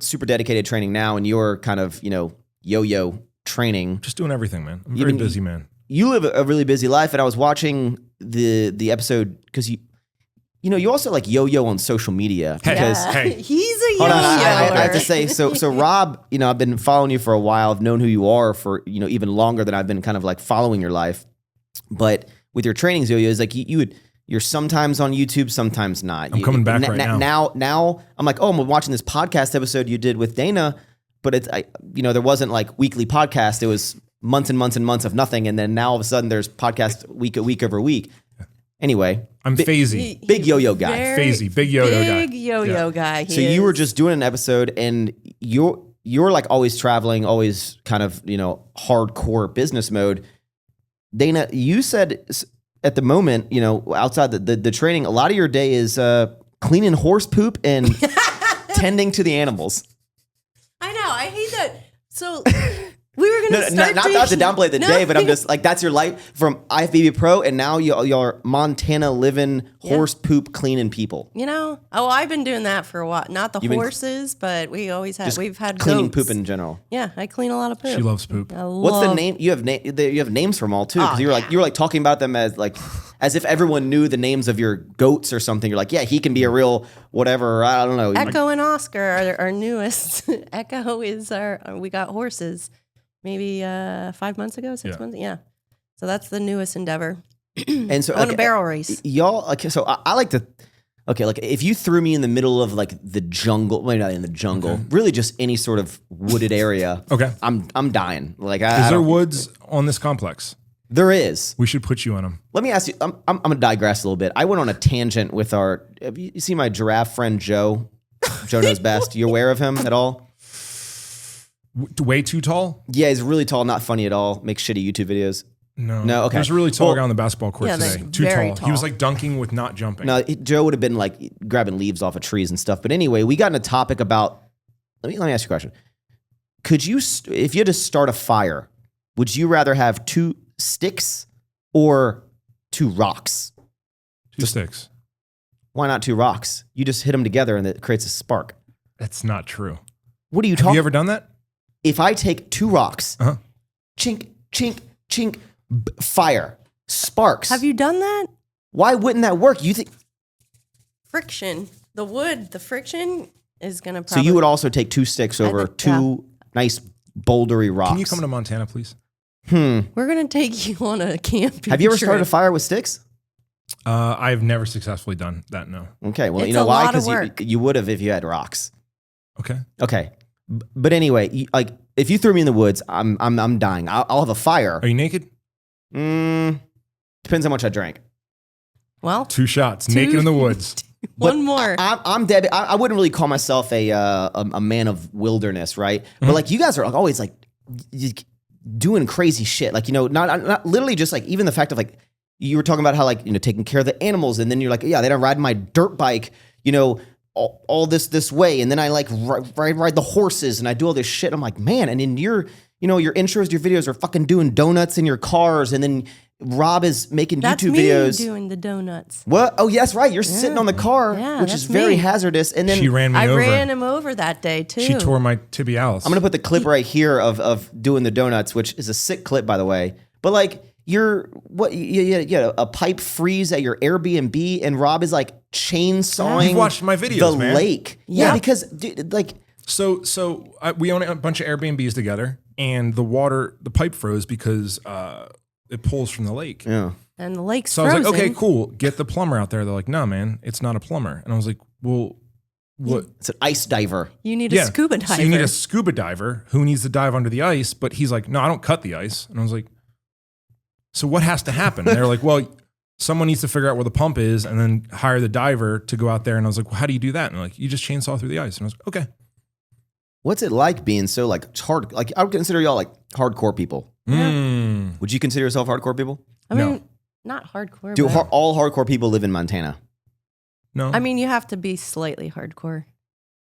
super dedicated training now and your kind of, you know, yo-yo training, Just doing everything, man. I'm a very busy man. you live a really busy life. And I was watching the episode because you know, you also like yo-yo on social media because Yeah. hey. He's a hold yo-yo. on, I have to say, so Rob, you know, I've been following you for a while. I've known who you are for, you know, even longer than I've been kind of like following your life. But with your trainings, yo-yos, like you're sometimes on YouTube, sometimes not. I'm coming back right now. Now I'm like, oh, I'm watching this podcast episode you did with Dana, but there wasn't like weekly podcast. It was months and months and months of nothing, and then now all of a sudden there's podcast week over week. Anyway, I'm phasey. big yo-yo guy. Very Phasey, big yo-yo guy. Big yo-yo guy. So you were just doing an episode, and you're like always traveling, always kind of, you know, hardcore business mode. Dana, you said at the moment, you know, outside the training, a lot of your day is cleaning horse poop and tending to the animals. I know. I hate that. So we were gonna start Not to downplay the No. day, but I'm just like, that's your life from IFBB Pro, and now you're Montana living horse poop cleaning people. You know, I've been doing that for a while. Not the You've been horses, but we've had Cleaning goats. poop in general. Yeah, I clean a lot of poop. She loves poop. What's the name? You have names for them all too, because you were like talking about them as if everyone knew the names of your goats or something. You're like, yeah, he can be a real whatever. I don't know. Echo and Oscar are our newest. Echo is we got horses maybe 5 months ago, 6 months. Yeah. So that's the newest endeavor. And so On a barrel race. y'all. Okay, so I like to Okay, like if you threw me in the middle of like the jungle, well, not in the jungle, really just any sort of wooded area. Okay. I'm dying. Like, Is there woods on this complex? There is. We should put you on them. Let me ask you. I'm gonna digress a little bit. I went on a tangent with our. You see my giraffe friend Joe. Joe knows best. You aware of him at all? Way too tall? Yeah, he's really tall. Not funny at all. Makes shitty YouTube videos. No. Okay. There's a really tall guy on the basketball court Yeah, today. like, Too very tall. tall. He was like dunking with not jumping. No, Joe would have been like grabbing leaves off of trees and stuff. But anyway, we got in a topic about. Let me ask you a question. Could you, if you had to start a fire, would you rather have 2 sticks or 2 rocks? 2 sticks. Why not 2 rocks? You just hit them together and it creates a spark. That's not true. What are you Have talking? you ever done that? If I take 2 rocks, chink, chink, chink, fire, sparks. Have you done that? Why wouldn't that work? You think? Friction. The wood, the friction is going to So probably... you would also take 2 sticks over think- 2 nice bouldery rocks. Can you come to Montana, please? We're going to take you on a camping Have you ever started a trip. fire with sticks? I've never successfully done that, no. Okay, well, It's you know a why? lot of Because work. you would have if you had rocks. Okay. Okay, but anyway, like if you threw me in the woods, I'm dying. I'll have a fire. Are you naked? Depends how much I drank. Well, 2 shots. Naked in the woods. one more. I'm dead. I wouldn't really call myself a man of wilderness, right? But like you guys are like always like doing crazy shit. Like, you know, not literally just like even the fact of like you were talking about how like, you know, taking care of the animals, and then you're like, yeah, then I ride my dirt bike, you know, all this way, and then I like ride the horses and I do all this shit. I'm like, man, and in your, you know, your intros, your videos are fucking doing donuts in your cars, and then Rob is making That's YouTube me videos. doing the donuts. What? Oh, yes, right. You're sitting on the car, Yeah, which is that's very me. hazardous. And then She ran me I over. ran him over that day, too. She tore my tibialis. I'm gonna put the clip right here of doing the donuts, which is a sick clip, by the way. But like, you had a pipe freeze at your Airbnb, and Rob is like chainsawing. You've watched my videos, the man. lake. Yeah, because dude, like, So we own a bunch of Airbnbs together, and the pipe froze because it pulls from the lake. yeah. And the lake's So I was frozen. like, okay, cool. Get the plumber out there. They're like, no, man, it's not a plumber. And I was like, well, what? It's an ice diver. You need a scuba diver. So you need a scuba diver who needs to dive under the ice, but he's like, no, I don't cut the ice. And I was like, so what has to happen? And they're like, well, someone needs to figure out where the pump is and then hire the diver to go out there. And I was like, well, how do you do that? And they're like, you just chainsaw through the ice. And I was like, okay. What's it like being so like hard? Like, I would consider y'all like hardcore people. Would you consider yourself hardcore people? I mean, No. not hardcore. Do but all hardcore people live in Montana? No. I mean, you have to be slightly hardcore.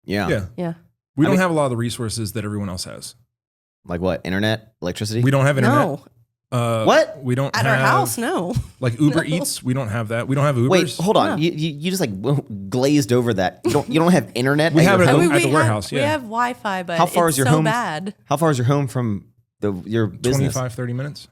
Yeah. yeah. Yeah. We don't have a lot of the resources that everyone else has. Like what? Internet, electricity. We don't have internet. No. What? We don't At have our house, no. like Uber Eats. We don't have that. We don't have Ubers. Wait, hold on. No. You just like glazed over that. You don't have internet. We at have your it at house? the- we have, warehouse, We yeah. have Wi-Fi, but How far it's is your so home? bad. How far is your home from your business? 25, 30 minutes.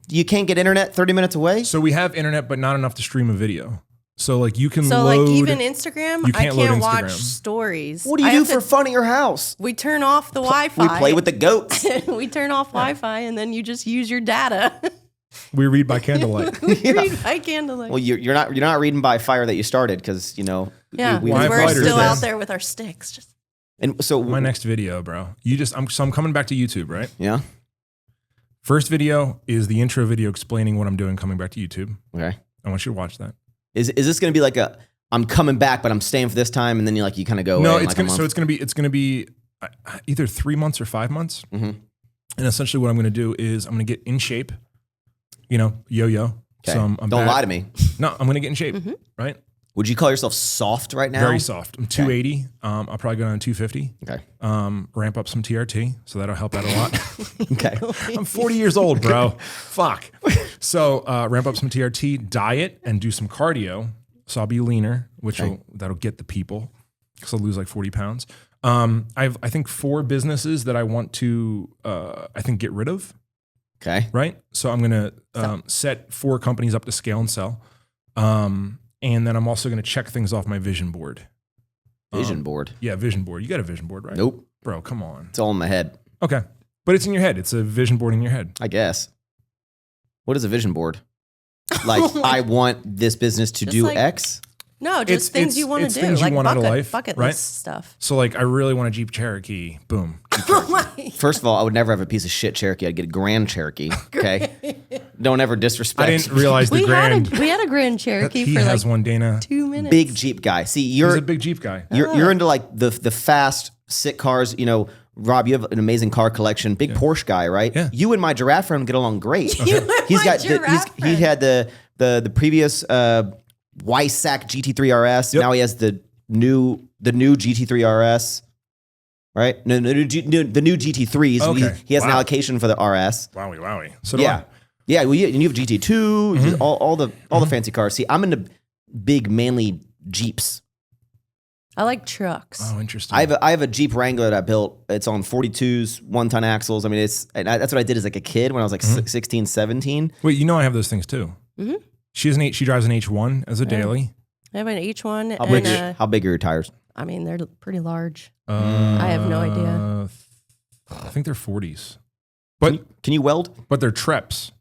You can't get internet 30 minutes away? So we have internet, but not enough to stream a video. So like you can So load. like even Instagram, you I can't load can't watch Instagram. stories. What do you I do have for to- fun at your house? We turn off the Wi-Fi. We play with the goats. we turn off Wi-Fi and then you just use your data. we read by candlelight. we read by candlelight. Well, you're not reading by fire that you started because you know. yeah, we- Why because we're fighters still this? out there with our sticks. Just And so My next video, bro. I'm coming back to YouTube, right? yeah. First video is the intro video explaining what I'm doing coming back to YouTube. Okay. I want you to watch that. Is this going to be like a I'm coming back, but I'm staying for this time, and then you kind of go No, away in it's like a gonna. So month? it's gonna be either 3 months or 5 months. Mm-hmm. And essentially, what I'm gonna do is I'm gonna get in shape. You know, yo-yo. Okay. So I'm Don't back. lie to me. No, I'm gonna get in shape. Right. Would you call yourself soft right now? Very soft. I'm 280. I'll probably go down to 250. Okay. Ramp up some TRT, so that'll help out a lot. Okay. I'm 40 years old, bro. Fuck. So ramp up some TRT, diet, and do some cardio. So I'll be leaner, which that'll get the people, because I'll lose like 40 pounds. I have, I think, 4 businesses that I want to, get rid of. Okay. Right. So I'm gonna set 4 companies up to scale and sell. And then I'm also going to check things off my vision board. Vision board. Yeah, vision board. You got a vision board, right? Nope. Bro, come on. It's all in my head. Okay. But it's in your head. It's a vision board in your head. I guess. What is a vision board? Like, I want this business to Just do like- X. No, just things you want to do. Things like you want out of life, bucket right? list stuff. So like, I really want a Jeep Cherokee. Boom. Jeep Cherokee. First of all, I would never have a piece of shit Cherokee. I'd get a Grand Cherokee. Okay, don't ever disrespect. I didn't realize the We Grand. had a Grand Cherokee He for has like one, Dana. 2 minutes. Big Jeep guy. See, He's you're a big Jeep guy. you're into like the fast, sick cars. You know, Rob, you have an amazing car collection. Big Porsche guy, right? Yeah. You and my giraffe friend get along great. You and my giraffe he friend. had the previous Weissack GT3 RS. Now he has the new GT3 RS. Right? No, the new GT3s. Okay. He has an Wow. allocation for the RS. Wowie. So do Yeah. I. Yeah, well, and you have GT2, all the fancy cars. See, I'm into big, manly Jeeps. I like trucks. Oh, interesting. I have a Jeep Wrangler that I built. It's on 42s, 1-ton axles. I mean, that's what I did as like a kid when I was like 16, 17. Wait, you know I have those things too. Mm-hmm. She drives an H1 as a daily. I have an H1 How big are your tires? I mean, they're pretty large. I have no idea. I think they're 40s. But Can you weld? but they're Treps.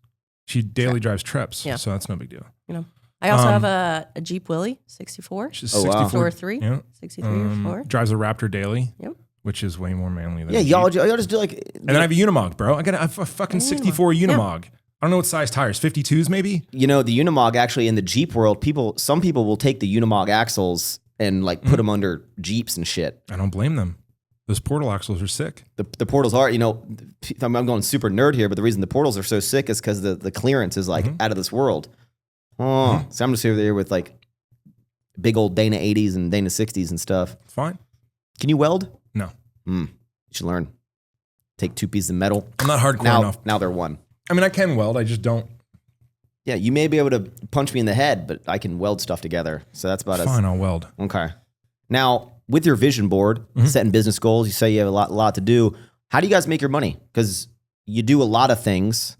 She daily drives Treps, Yeah. so that's no big deal. You know, I also have a Jeep Willie 64. She's Oh, wow. 64. 63. Yeah. 63 or 4. Drives a Raptor daily, Yep. which is way more manly than Yeah, a Jeep. y'all just do like. And then I have a Unimog, bro. I got a fucking 64 Unimog. I don't know what size tires, 52s maybe? You know, the Unimog actually in the Jeep world, some people will take the Unimog axles and like put them under Jeeps and shit. I don't blame them. Those portal axles are sick. The portals are, you know, I'm going super nerd here, but the reason the portals are so sick is because the clearance is like out of this world. Oh, so I'm just over there with like big old Dana 80s and Dana 60s and stuff. Fine. Can you weld? No. You should learn. Take 2 pieces of metal. I'm not hardcore Now, enough. now they're one. I mean, I can weld. I just don't. Yeah, you may be able to punch me in the head, but I can weld stuff together. So that's about Fine, I'll weld. Okay. Now, with your vision board, setting business goals, you say you have a lot to do. How do you guys make your money? Because you do a lot of things,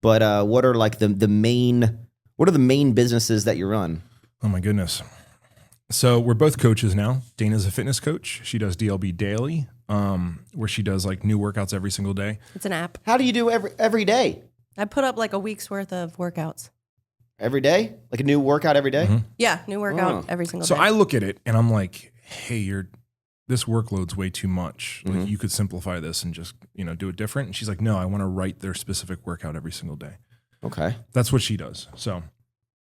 but what are like the main businesses that you run? Oh my goodness. So we're both coaches now. Dana's a fitness coach. She does DLB daily, where she does like new workouts every single day. It's an app. How do you do every day? I put up like a week's worth of workouts. Every day? Like a new workout every day? Yeah, new workout Oh. every single So day. I look at it and I'm like, hey, this workload's way too much. Like you could simplify this and just, do it different. And she's like, no, I want to write their specific workout every single day. Okay. That's what she does. So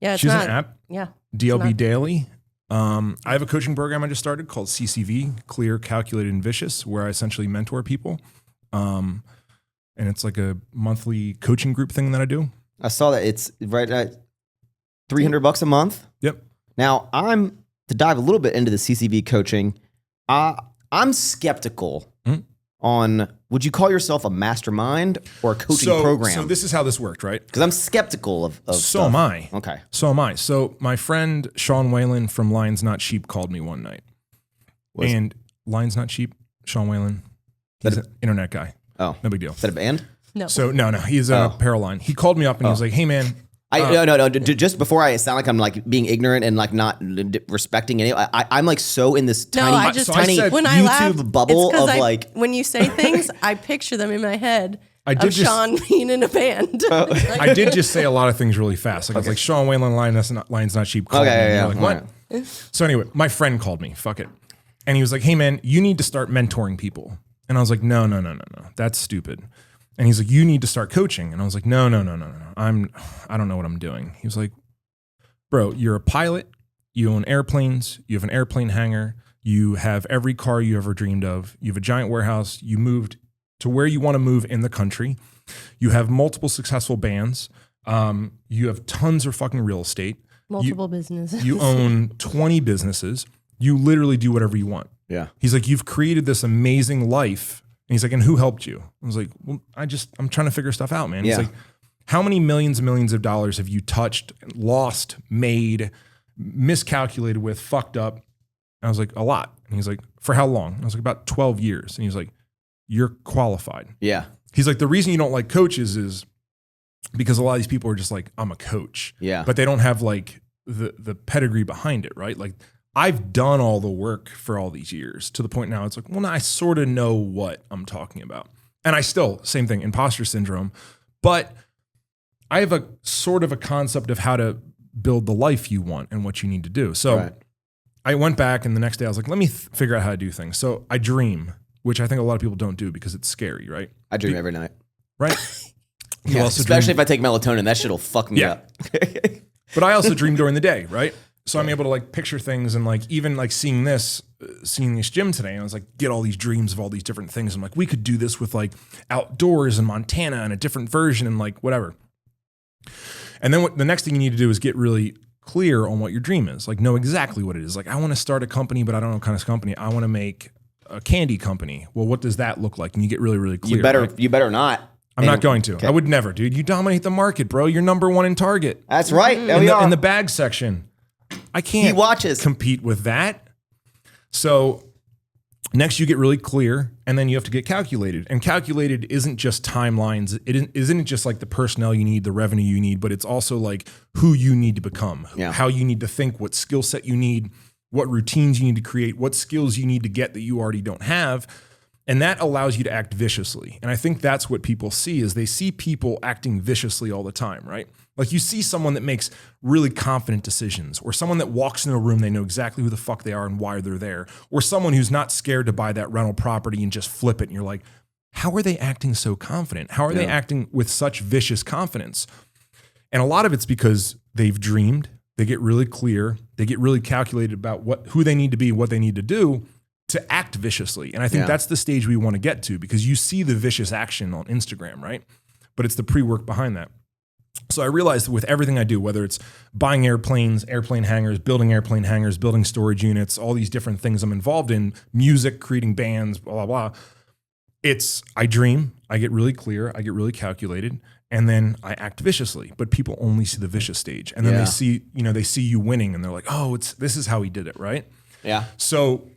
yeah, it's she's not. an app, Yeah. DLB not- Daily. I have a coaching program I just started called CCV, Clear, Calculated, and Vicious, where I essentially mentor people. And it's like a monthly coaching group thing that I do. I saw that it's right at $300 a month. Yep. Now, to dive a little bit into the CCV coaching, I'm skeptical on, would you call yourself a mastermind or a coaching program? So this is how this worked, right? Because I'm skeptical of So stuff. am I. Okay. So am I. So my friend Sean Whalen from Lions Not Sheep called me one night. And Lions Not Sheep, Sean Whalen, he's an internet guy. Oh. No big deal. Is that a band? No. So no, he's a apparel line. He called me up and he was like, hey man, No. Just before I sound like I'm like being ignorant and like not respecting any, I'm like so in this No, tiny, I just tiny said when I laugh, YouTube bubble it's 'cause of like. when you say things, I picture them in my head I did of just- Sean being in a band. I did just say a lot of things really fast. Like I was like, Sean Whalen, Lions Not Sheep called me. Okay, And yeah, you're like, what? So anyway, my friend called me. Fuck it. And he was like, hey man, you need to start mentoring people. And I was like, no. That's stupid. And he's like, you need to start coaching. And I was like, no. I don't know what I'm doing. He was like, bro, you're a pilot. You own airplanes. You have an airplane hangar. You have every car you ever dreamed of. You have a giant warehouse. You moved to where you want to move in the country. You have multiple successful bands. You have tons of fucking real estate. Multiple businesses. You own 20 businesses. You literally do whatever you want. Yeah. He's like, you've created this amazing life. And he's like, and who helped you? I was like, well, I'm trying to figure stuff out, man. Yeah. He's like, how many millions and millions of dollars have you touched, lost, made, miscalculated with, fucked up? And I was like, a lot. And he's like, for how long? I was like, about 12 years. And he's like, you're qualified. Yeah. He's like, the reason you don't like coaches is because a lot of these people are just like, I'm a coach. Yeah. But they don't have like the pedigree behind it, right? Like I've done all the work for all these years to the point now it's like, well, now I sort of know what I'm talking about. And I still, same thing, imposter syndrome. But I have a sort of a concept of how to build the life you want and what you need to do. So Right. I went back and the next day I was like, let me figure out how to do things. So I dream, which I think a lot of people don't do because it's scary, right? I dream every night. Right? Yeah, especially if I take melatonin, that shit'll fuck me up. But I also dream during the day, right? So I'm able to like picture things and like even like seeing this gym today, and I was like, get all these dreams of all these different things. I'm like, we could do this with like outdoors in Montana and a different version and like whatever. And then the next thing you need to do is get really clear on what your dream is. Like know exactly what it is. Like I want to start a company, but I don't know what kind of company. I want to make a candy company. Well, what does that look like? And you get really, really clear. You better not. I'm not going to. Okay. I would never, dude. You dominate the market, bro. You're number one in Target. That's right. In the bag section. I can't compete with that. So next you get really clear, and then you have to get calculated. And calculated isn't just timelines. It isn't just like the personnel you need, the revenue you need, but it's also like who you need to become, how you need to think, what skill set you need, what routines you need to create, what skills you need to get that you already don't have. And that allows you to act viciously. And I think that's what people see is they see people acting viciously all the time, right? Like you see someone that makes really confident decisions, or someone that walks into a room, they know exactly who the fuck they are and why they're there, or someone who's not scared to buy that rental property and just flip it. And you're like, how are they acting so confident? How are they acting with such vicious confidence? And a lot of it's because they've dreamed, they get really clear, they get really calculated about who they need to be, what they need to do to act viciously. And I think that's the stage we want to get to, because you see the vicious action on Instagram, right? But it's the pre-work behind that. So I realized that with everything I do, whether it's buying airplanes, airplane hangars, building storage units, all these different things I'm involved in, music, creating bands, blah, blah, blah. I dream, I get really clear, I get really calculated, and then I act viciously. But people only see the vicious stage. And then they see you winning, and they're like, oh, this is how he did it, right? Yeah. So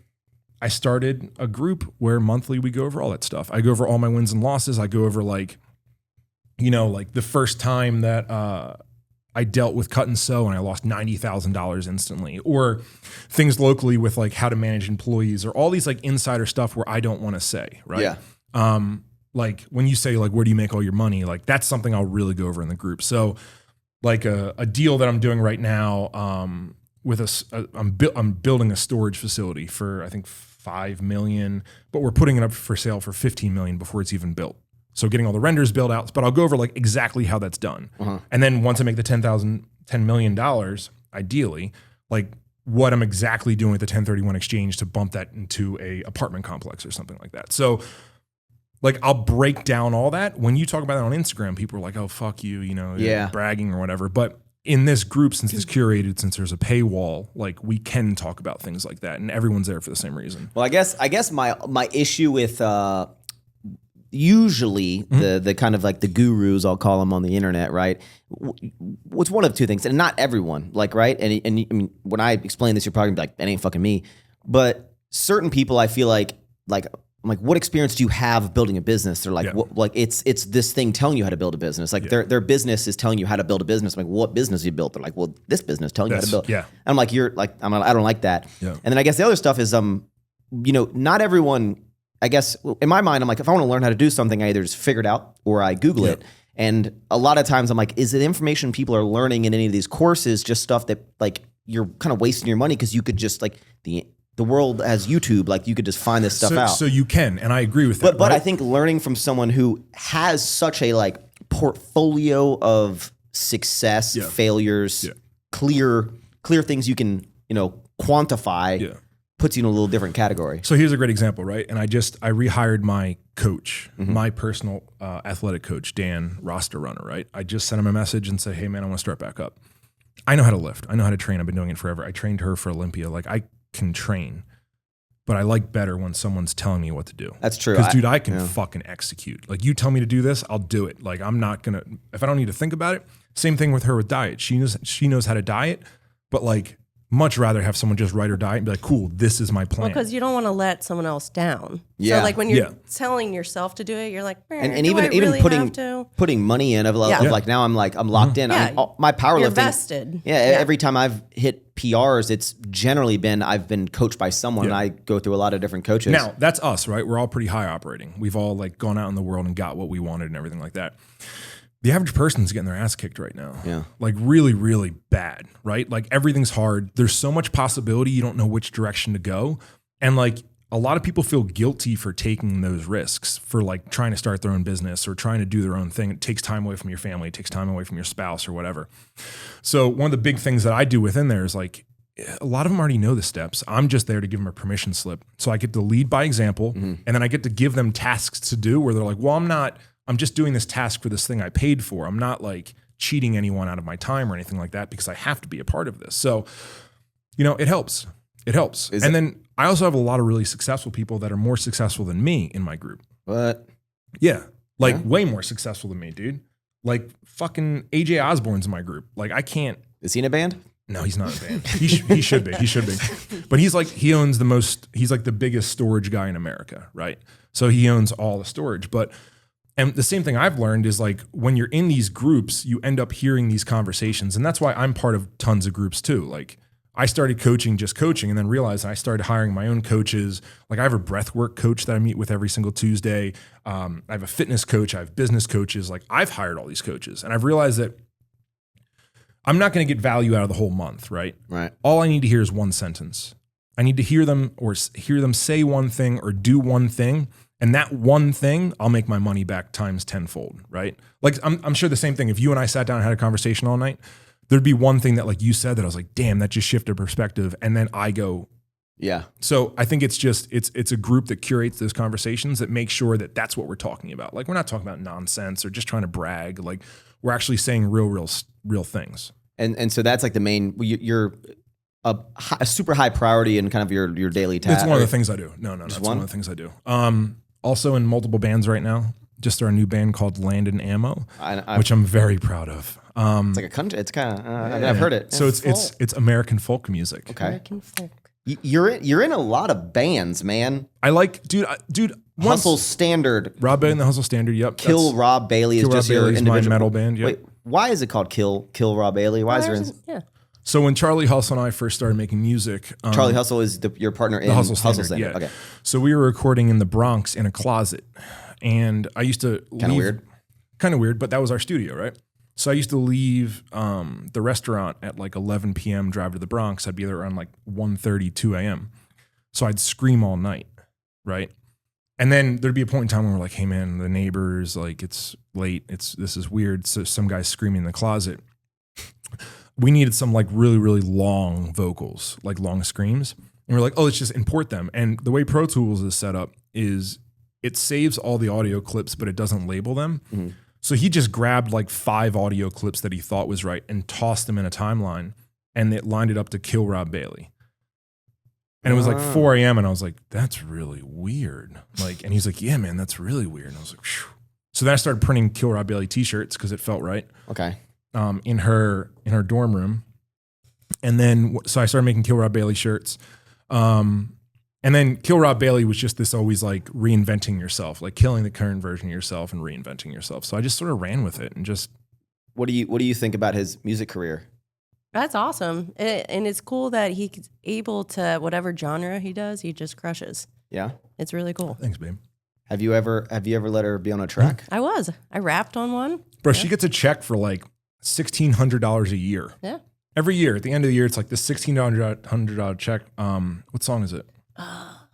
I started a group where monthly we go over all that stuff. I go over all my wins and losses. I go over like the first time that I dealt with cut and sew and I lost $90,000 instantly, or things locally with like how to manage employees, or all these like insider stuff where I don't want to say, right? Yeah. Like when you say like, where do you make all your money? Like that's something I'll really go over in the group. So like a deal that I'm doing right now, I'm building a storage facility for I think $5 million, but we're putting it up for sale for $15 million before it's even built. So getting all the renders built out, but I'll go over like exactly how that's done. And then once I make the $10 million, ideally, like what I'm exactly doing with the 1031 exchange to bump that into a apartment complex or something like that. So like I'll break down all that. When you talk about that on Instagram, people are like, oh, fuck you, you're bragging or whatever. But in this group, since it's curated, since there's a paywall, like we can talk about things like that, and everyone's there for the same reason. Well, I guess my issue with usually the kind of like the gurus, I'll call them on the internet, right? What's one of two things, and not everyone, like, right? And I mean, when I explain this, you're probably gonna be like, that ain't fucking me. But certain people, I feel like I'm like, what experience do you have building a business? They're like, like it's this thing telling you how to build a business. Like their business is telling you how to build a business. I'm like, what business you built? They're like, well, this business telling you how to build. Yeah. And I'm like, I don't like that. Yeah. And then I guess the other stuff is, not everyone. I guess in my mind, I'm like, if I want to learn how to do something, I either just figure it out or I Google it. And a lot of times I'm like, is the information people are learning in any of these courses just stuff that like you're kind of wasting your money, because you could just like the world has YouTube, like you could just find this stuff out. So you can, and I agree with that. But I think learning from someone who has such a like portfolio of success, failures, clear things you can quantify, puts you in a little different category. So here's a great example, right? And I rehired my coach, my personal athletic coach, Dan, roster runner, right? I just sent him a message and said, hey man, I want to start back up. I know how to lift. I know how to train. I've been doing it forever. I trained her for Olympia. Like I can train, but I like better when someone's telling me what to do. That's true. Because dude, I can fucking execute. Like you tell me to do this, I'll do it. Like I'm not gonna, if I don't need to think about it. Same thing with her with diet. She knows how to diet, but like much rather have someone just write her diet and be like, cool, this is my plan. Well, because you don't want to let someone else down. Yeah. So like when you're telling yourself to do it, you're like, and even putting money in of like now I'm locked in. I mean, my powerlifting. You're vested. Every time I've hit PRs, it's generally been I've been coached by someone. And I go through a lot of different coaches. Now that's us, right? We're all pretty high operating. We've all like gone out in the world and got what we wanted and everything like that. the average person's getting their ass kicked right now. Yeah. Like really, really bad, right? Like everything's hard. There's so much possibility. You don't know which direction to go. And like a lot of people feel guilty for taking those risks, for like trying to start their own business or trying to do their own thing. It takes time away from your family. It takes time away from your spouse or whatever. So one of the big things that I do within there is like, a lot of them already know the steps. I'm just there to give them a permission slip. So I get to lead by example, and then I get to give them tasks to do where they're like, well, I'm just doing this task for this thing I paid for. I'm not like cheating anyone out of my time or anything like that because I have to be a part of this. So, you know, it helps. It helps. Then I also have a lot of really successful people that are more successful than me in my group. What? Yeah. Like way more successful than me, dude. Like fucking AJ Osborne's in my group. Like I can't. Is he in a band? No, he's not in a band. He should be. He should be. But he's like, he's like the biggest storage guy in America, right? So he owns all the storage. And the same thing I've learned is like when you're in these groups, you end up hearing these conversations. And that's why I'm part of tons of groups too. Like I started coaching and then realized I started hiring my own coaches. Like I have a breathwork coach that I meet with every single Tuesday. I have a fitness coach. I have business coaches. Like I've hired all these coaches and I've realized that I'm not going to get value out of the whole month, right? Right. All I need to hear is one sentence. I need to hear them say one thing or do one thing. And that one thing, I'll make my money back times tenfold, right? Like I'm sure the same thing. If you and I sat down and had a conversation all night, there'd be one thing that like you said that I was like, damn, that just shifted perspective. And then I go, yeah. So I think it's a group that curates those conversations that make sure that that's what we're talking about. Like we're not talking about nonsense or just trying to brag. Like we're actually saying real things. And so that's like the main, you're a super high priority in kind of your daily task. That's one of the things I do. No, that's one of the things I do. Also in multiple bands right now, just our new band called Landon Ammo, which I'm very proud of. It's like a country. It's kind of, I've heard it. So it's American folk music. Okay. American folk. You're in a lot of bands, man. I like, dude. Hustle Standard. Rob Bailey and the Hustle Standard. Yep. Kill Rob Bailey is just your individual my metal band. Yep. Wait, why is it called Kill Rob Bailey? Why is there? Yeah. So when Charlie Hustle and I first started making music, Charlie Hustle is your partner in the Hustle Standard. Yeah. Okay. So we were recording in the Bronx in a closet, and I used to kind of weird, but that was our studio, right? So I used to leave the restaurant at like 11 p.m. drive to the Bronx. I'd be there around like 1:30, 2 a.m. So I'd scream all night, right? And then there'd be a point in time when we're like, hey man, the neighbors, like it's late. This is weird. So some guy's screaming in the closet. We needed some like really, really long vocals, like long screams. And we're like, oh, let's just import them. And the way Pro Tools is set up is it saves all the audio clips, but it doesn't label them. Mm-hmm. So he just grabbed like 5 audio clips that he thought was right and tossed them in a timeline, and it lined it up to Kill Rob Bailey. And it was like 4 a.m. and I was like, that's really weird. Like, and he's like, yeah, man, that's really weird. And I was like, phew. So then I started printing Kill Rob Bailey t-shirts because it felt right. Okay. In her dorm room. And then, so I started making Kill Rob Bailey shirts. And then Kill Rob Bailey was just this always like reinventing yourself, like killing the current version of yourself and reinventing yourself. So I just sort of ran with it and just. What do you think about his music career? That's awesome. And it's cool that he's able to, whatever genre he does, he just crushes. Yeah. It's really cool. Thanks, babe. Have you ever let her be on a track? I rapped on one. Bro, she gets a check for like $1,600 a year. Yeah. Every year, at the end of the year, it's like this $1,600 check. What song is it? I'm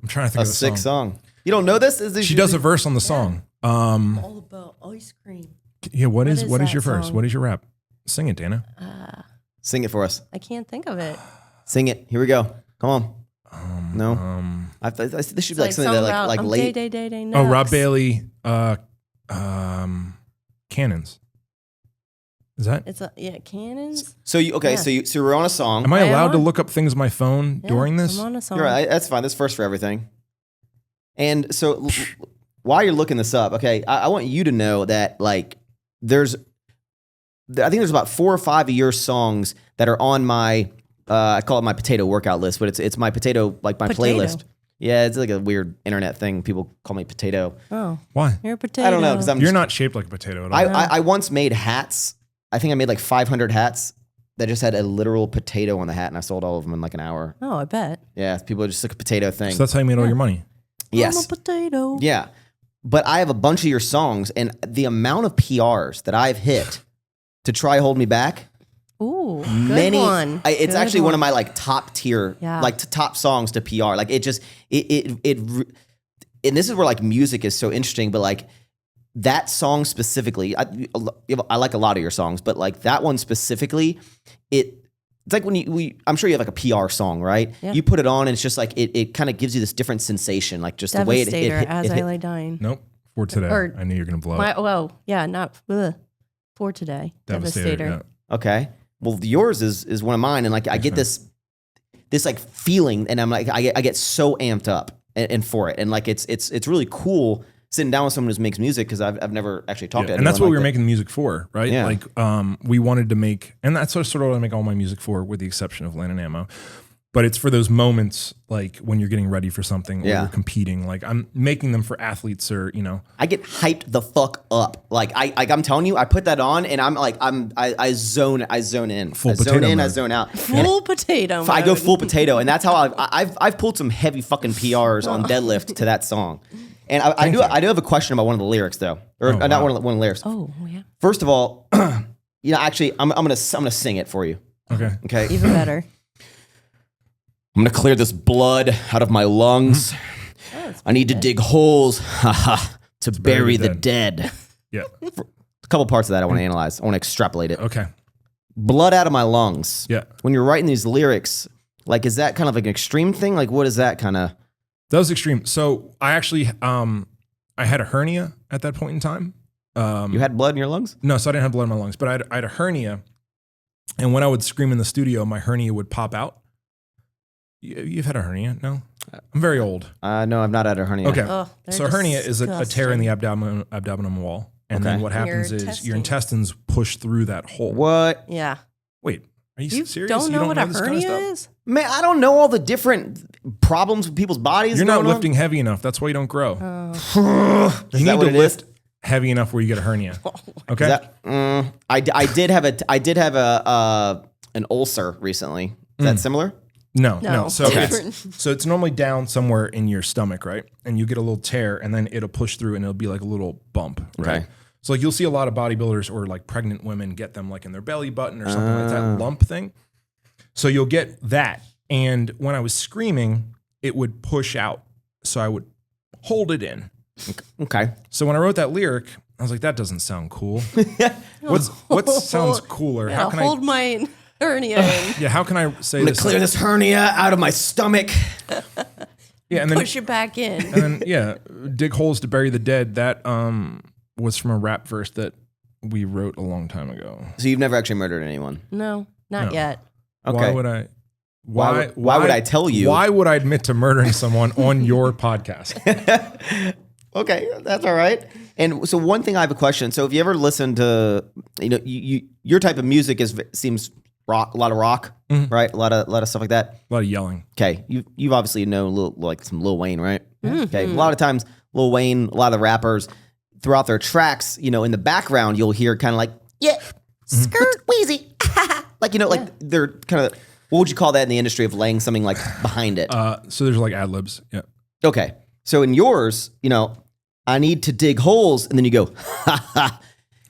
trying to think of the sick song. You don't know this? She does a verse on the song. All about ice cream. Yeah, what is your verse? Song? What is your rap? Sing it, Dana. Sing it for us. I can't think of it. Sing it. Here we go. Come on. No. This should be like something that like late. Day, oh, Rob Bailey. Cannons. Is that? It's Cannons. So so we're on a song. Am I allowed to look up things on my phone during this? I'm on a song. You're right. That's fine. That's first for everything. And so while you're looking this up, okay, I want you to know that like I think there's about 4 or 5 of your songs that are on my I call it my potato workout list, but it's my potato, like my playlist. Yeah, it's like a weird internet thing. People call me potato. Oh, why? You're a potato. I don't know, because you're not shaped like a potato at all. I once made hats. I think I made like 500 hats that just had a literal potato on the hat, and I sold all of them in like an hour. Oh, I bet. Yeah, people just like a potato thing. So that's how you made all your money. Yes. I'm a potato. Yeah. but I have a bunch of your songs, and the amount of PRs that I've hit to try Hold Me Back. Ooh, good one. It's actually one of my like top tier, Yeah. like top songs to PR. Like it just, and this is where like music is so interesting, but like that song specifically, I like a lot of your songs, but like that one specifically, it's like when I'm sure you have like a PR song, right? Yeah. You put it on and it's just like, it kind of gives you this different sensation, like just the way it hit. As I lay dying. Nope. For today. I knew you were going to blow it. Not for today. Devastator. Yeah. Okay. Well, yours is one of mine, and like I get this like feeling, and I'm like I get so amped up and for it, and like it's really cool sitting down with someone who makes music because I've never actually talked to anyone. And that's what like we were that. making the music for, right? Yeah. Like we wanted to make, and that's sort of what I make all my music for, with the exception of Land and Ammo. But it's for those moments like when you're getting ready for something or you're competing. Like I'm making them for athletes or, I get hyped the fuck up. Like I'm telling you, I put that on and I'm like I zone in. Full I zone potato in, mode. I zone out. Full potato. I go mode. full potato, and that's how I've pulled some heavy fucking PRs on deadlift to that song. And I do have a question about one of the lyrics though, or not one of the lyrics. Oh yeah. First of all, actually I'm gonna sing it for you. okay. Okay. Even better. I'm gonna clear this blood out of my lungs. I need to dig holes to bury the dead. Yeah. A couple parts of that I want to analyze. I want to extrapolate it. Okay. Blood out of my lungs. Yeah. When you're writing these lyrics, like, is that kind of like an extreme thing? Like, what is that kind of? That was extreme. So I actually, I had a hernia at that point in time. You had blood in your lungs? No, so I didn't have blood in my lungs, but I had a hernia. And when I would scream in the studio, my hernia would pop out. You've had a hernia? No? I'm very old. No, I've not had a hernia. Okay. Oh, so a hernia is a tear in the abdominal wall. And then what happens is your intestines push through that hole. What? Yeah. Wait, are you serious? Don't know what a this kind of hernia stuff? is? Man, I don't know all the different problems with people's bodies. You're not going on. lifting heavy enough. That's why you don't grow. Is You that need what to it lift is? heavy enough where you get a hernia. Okay. Is that, I did have an ulcer recently. Is that similar? No. So different. it's normally down somewhere in your stomach, right? And you get a little tear, and then it'll push through, and it'll be like a little bump, right? Okay. So like you'll see a lot of bodybuilders or like pregnant women get them like in their belly button or something like that lump thing. So you'll get that, and when I was screaming, it would push out. So I would hold it in. Okay. So when I wrote that lyric, I was like, that doesn't sound cool. What sounds cooler? Yeah, hold my hernia in. Yeah, how can I say I'm gonna this? clear this hernia out of my stomach. Yeah, and then Push it back in. and then dig holes to bury the dead. That was from a rap verse that we wrote a long time ago. So you've never actually murdered anyone? No, not yet. Okay. Why would I? Why would I tell you? Why would I admit to murdering someone on your podcast? Okay, that's all right. And so one thing I have a question. So if you ever listen to, your type of music seems rock, a lot of rock, right? A lot of stuff like that. A lot of yelling. Okay, you've obviously known like some Lil Wayne, right? Okay, a lot of times Lil Wayne, a lot of the rappers throughout their tracks, in the background you'll hear kind of like skirt Wheezy, like like they're kind of, what would you call that in the industry of laying something like behind it? So there's like ad libs. Yeah. Okay. So in yours, I need to dig holes, and then you go, ha ha.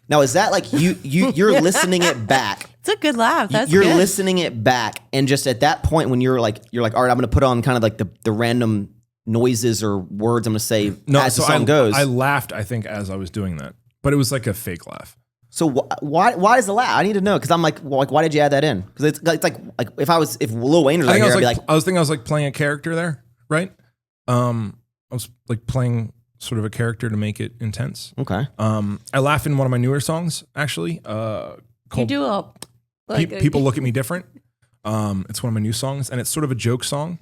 Now, is that like you're listening it back? It's a good laugh. That's You're good. listening it back, and just at that point when you're like, all right, I'm going to put on kind of like the random noises or words I'm going to say as the song goes. I laughed, I think, as I was doing that, but it was like a fake laugh. So why is the laugh? I need to know, because I'm like, well, why did you add that in? Because it's like if Lil Wayne was right here, I'd be like, I was thinking I was like playing a character there, right? I was like playing sort of a character to make it intense. okay. I laugh in one of my newer songs, actually. You Called do a People Look at Me Different. It's one of my new songs, and it's sort of a joke song.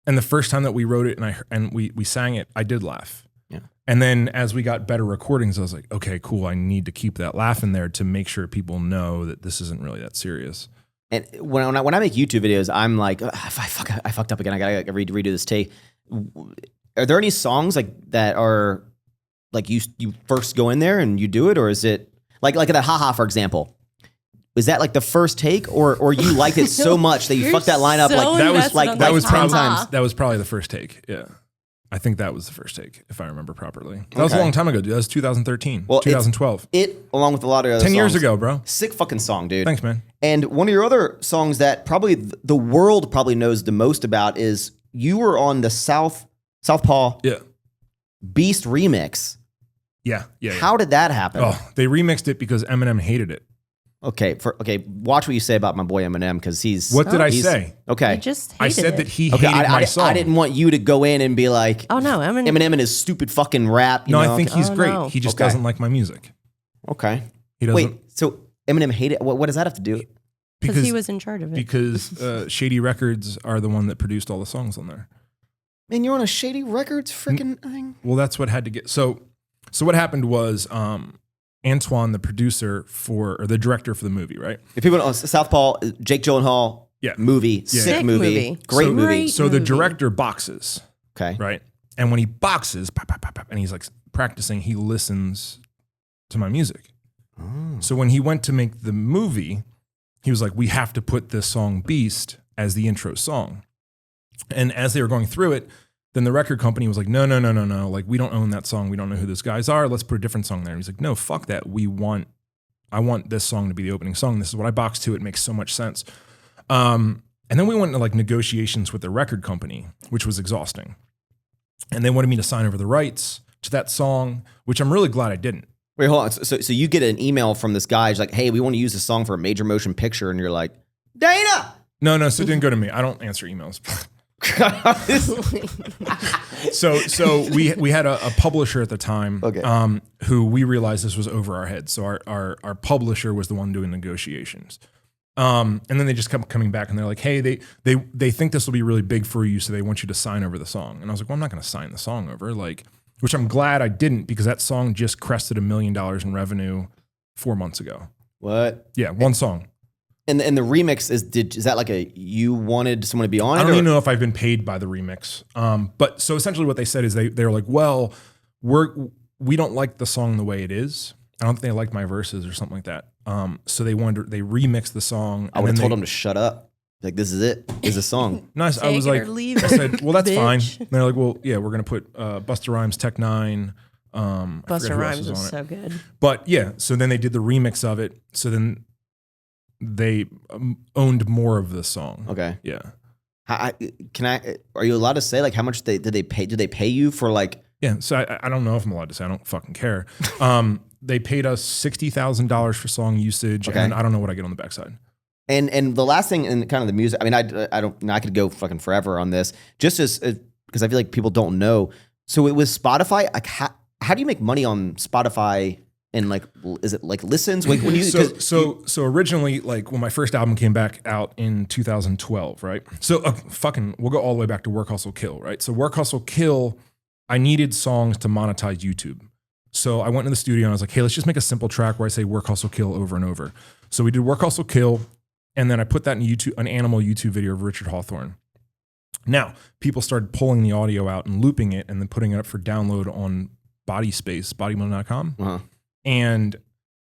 And the first time that we wrote it and we sang it, I did laugh. Yeah. And then as we got better recordings, I was like, okay, cool. I need to keep that laugh in there to make sure people know that this isn't really that serious. And when I make YouTube videos, I'm like, I fucked up again. I gotta redo this take. Are there any songs like that are like you first go in there and you do it, or is it like that haha, for example? Was that like the first take, or you liked it so much that you fucked that line up? so Like that was invested on that like, was probably haha. that was probably the first take. Yeah. I think that was the first take, if I remember properly. That was a long time ago, dude. That was 2013, Well, 2012. It, along with a lot of other 10 years songs, ago, bro. sick fucking song, dude. Thanks, man. And one of your other songs that probably the world probably knows the most about is you were on the Southpaw Yeah. Beast remix. Yeah. How did that happen? Oh, they remixed it because Eminem hated it. Okay, watch what you say about my boy Eminem because he's. What did I say? Okay, You just I hated said it. that he okay. hated my song. I didn't want you to go in and be like, Oh no, Eminem and his stupid fucking rap. You No, know? I think he's Oh, great. no. He just Okay. doesn't like my music. Okay. He doesn't. Wait, so Eminem hated. What does that have to do? because he was in charge of it. Because Shady Records are the one that produced all the songs on there. Man, you're on a Shady Records freaking thing. Well, that's what had to get. So what happened was Antoine, the producer or the director for the movie, right? If people know Southpaw, Jake Gyllenhaal, Yeah. movie, Yeah. sick Sick movie, movie. great So- movie. Great. So the movie. director boxes, Okay, right? And when he boxes, pop, pop, pop, pop, and he's like practicing, he listens to my music. So when he went to make the movie, he was like, we have to put this song Beast as the intro song. And as they were going through it, then the record company was like, no. Like, we don't own that song. We don't know who those guys are. Let's put a different song there. And he's like, no, fuck that. I want this song to be the opening song. This is what I boxed to. It makes so much sense. And then we went into like negotiations with the record company, which was exhausting. And they wanted me to sign over the rights to that song, which I'm really glad I didn't. Wait, hold on. So you get an email from this guy. He's like, hey, we want to use this song for a major motion picture, and you're like, Dana. No, so it didn't go to me. I don't answer emails. So we had a publisher at the time, Okay. who we realized this was over our heads. So our publisher was the one doing negotiations. And then they just kept coming back and they're like, hey, they think this will be really big for you, so they want you to sign over the song. And I was like, well, I'm not going to sign the song over, which I'm glad I didn't, because that song just crested $1 million in revenue 4 months ago. What? Yeah, one song. And the remix is that like you wanted someone to be on it? I don't or- even know if I've been paid by the remix. But so essentially what they said is they were like, well, we don't like the song the way it is. I don't think they liked my verses or something like that. So they remixed the song. I would have told them to shut up. Like, this is it. This is a song. Nice. I Take was it like, or leave I said, well, that's bitch. fine. And they're like, well, yeah, we're going to put Busta Rhymes, Tech Nine. I forget Busta who else Rhymes is was on it. so good. But yeah, so then they did the remix of it. So then they owned more of the song. Okay. Yeah. Are you allowed to say like how much did they pay? Did they pay you for like? Yeah. So I don't know if I'm allowed to say. I don't fucking care. They paid us $60,000 for song usage, Okay. and I don't know what I get on the backside. And the last thing in kind of the music, I mean, I could go fucking forever on this, just as because I feel like people don't know. So it was Spotify. Like, how do you make money on Spotify? And like, is it like listens? Like when you so originally, like when my first album came back out in 2012, right? So we'll go all the way back to Work Hustle Kill, right? So Work Hustle Kill, I needed songs to monetize YouTube. So I went into the studio and I was like, hey, let's just make a simple track where I say Work Hustle Kill over and over. So we did Work Hustle Kill, and then I put that in an animal YouTube video of Richard Hawthorne. Now, people started pulling the audio out and looping it and then putting it up for download on bodybuilding.com. Uh-huh. And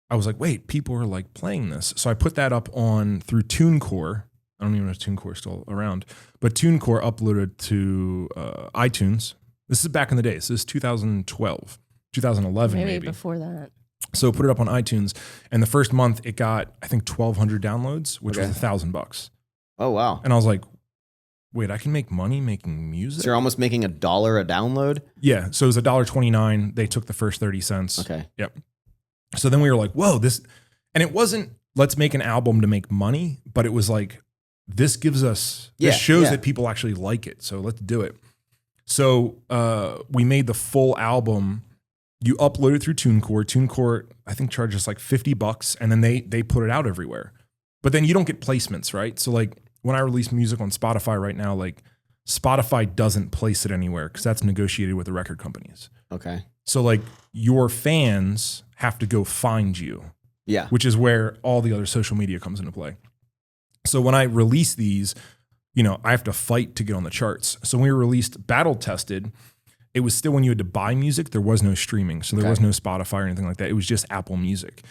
I was like, wait, people are like playing this. So I put that up through TuneCore. I don't even know if TuneCore is still around, but TuneCore uploaded to iTunes. This is back in the day. So this is 2012, 2011 maybe. Before that. So put it up on iTunes, and the first month it got, I think, 1,200 downloads, which was $1,000. Oh wow! And I was like, wait, I can make money making music? So you're almost making $1 a download. Yeah. So it was $1.29. They took the first 30 cents. Okay. Yep. So then we were like, whoa, and it wasn't, let's make an album to make money, but it was like, this shows that people actually like it. So let's do it. So we made the full album. You upload it through TuneCore. TuneCore, I think, charges like $50, and then they put it out everywhere. But then you don't get placements, right? So like when I release music on Spotify right now, like Spotify doesn't place it anywhere because that's negotiated with the record companies. Okay. So like your fans have to go find you. Yeah. Which is where all the other social media comes into play. So when I release these, I have to fight to get on the charts. So when we released Battle Tested, it was still when you had to buy music, there was no streaming. So there was no Spotify or anything like that. It was just Apple Music.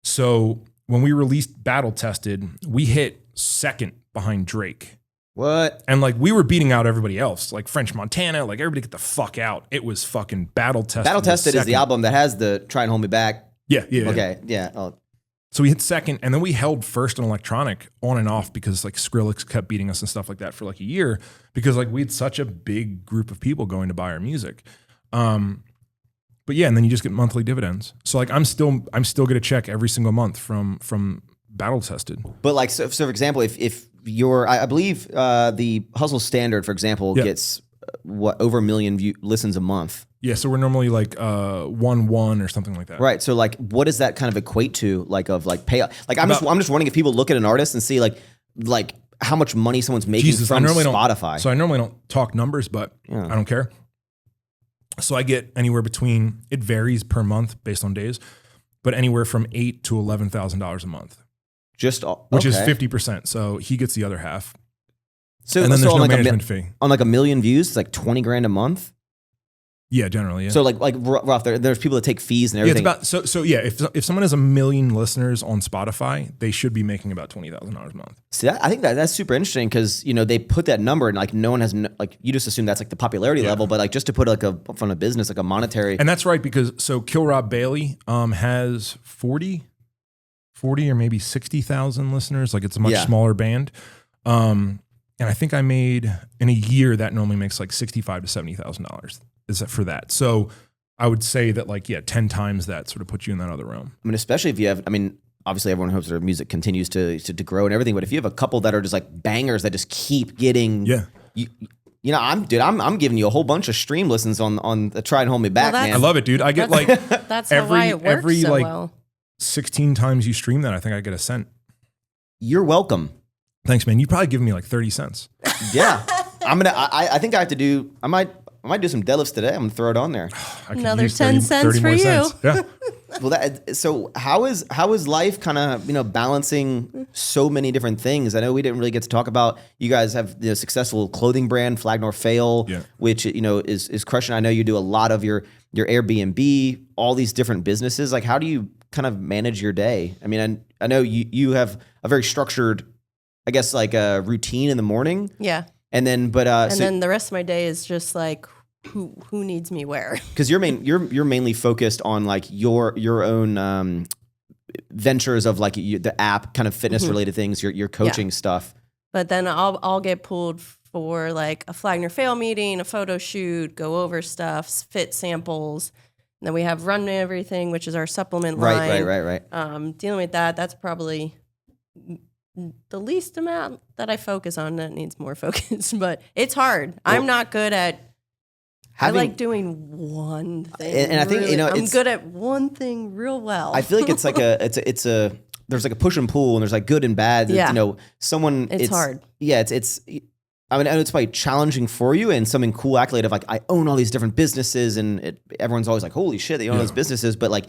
So when we released Battle Tested, we hit second behind Drake What? And like we were beating out everybody else, like French Montana, like everybody get the fuck out. It was fucking Battle Tested. Battle Tested is the album that has the Try and Hold Me Back. Yeah. Okay, yeah. Oh. So we hit second, and then we held first in electronic on and off because like Skrillex kept beating us and stuff like that for like a year because like we had such a big group of people going to buy our music. But yeah, and then you just get monthly dividends. So like I'm still get a check every single month from Battle Tested. But like so for example, if you're I believe the Hustle Standard, for example, gets over 1 million listens a month. Yeah, so we're normally like 1-1 or something like that. Right. So like, what does that kind of equate to? Like of like pay? Like I'm just wondering if people look at an artist and see like how much money someone's making from Spotify. So I normally don't talk numbers, but I don't care. So I get anywhere between, it varies per month based on days, but anywhere from $8,000 to $11,000 a month. Which is 50%. So he gets the other half. So and then there's no like management fee. On like 1 million views, it's like 20 grand a month. Yeah, generally. Yeah. So like rough, there's people that take fees and everything. Yeah, it's about so yeah. If someone has 1 million listeners on Spotify, they should be making about $20,000 a month. See, I think that's super interesting because they put that number and like no one has like you just assume that's like the popularity level, but like just to put like from a business like a monetary. And that's right because Kill Rob Bailey has 40 or maybe 60,000 listeners. Like it's a much smaller band. And I think I made in a year that normally makes like $65,000 to $70,000. Is that for that? So I would say that 10 times that sort of puts you in that other realm. I mean, especially if you have, obviously everyone hopes their music continues to grow and everything, but if you have a couple that are just like bangers that just keep getting, I'm giving you a whole bunch of stream listens on the Try and Hold Me Back, man. I love it, dude. I get like that's why it works so well. 16 times you stream that, I think I get a cent. You're welcome. Thanks, man. You probably give me like 30 cents. Yeah. I think I have to do, I might do some deadlifts today. I'm gonna throw it on there. Another 10 cents for you. Cents. Yeah. Well, so how is life kind of balancing so many different things? I know we didn't really get to talk about. You guys have the successful clothing brand Flagler Fail, which is crushing. I know you do a lot of your Airbnb, all these different businesses. Like, how do you kind of manage your day? I mean, I know you have a very structured, I guess, like a routine in the morning. Yeah. And then, then the rest of my day is just like, who needs me where? Because you're mainly focused on like your own ventures of like the app kind of fitness related things, your coaching stuff. But then I'll get pulled for like a Flagler Fail meeting, a photo shoot, go over stuff, fit samples. And then we have Run Everything, which is our supplement line. Right. Dealing with that's probably the least amount that I focus on that needs more focus, but it's hard. Well, I'm not good at. I like doing one thing, and I think I'm good at one thing real well. I feel like it's like it's a there's like a push and pull, and there's like good and bad. Yeah. It's hard. Yeah, it's. I mean, it's probably challenging for you, and something cool accolade of like I own all these different businesses, and everyone's always like, "Holy shit, they own those businesses!" But like,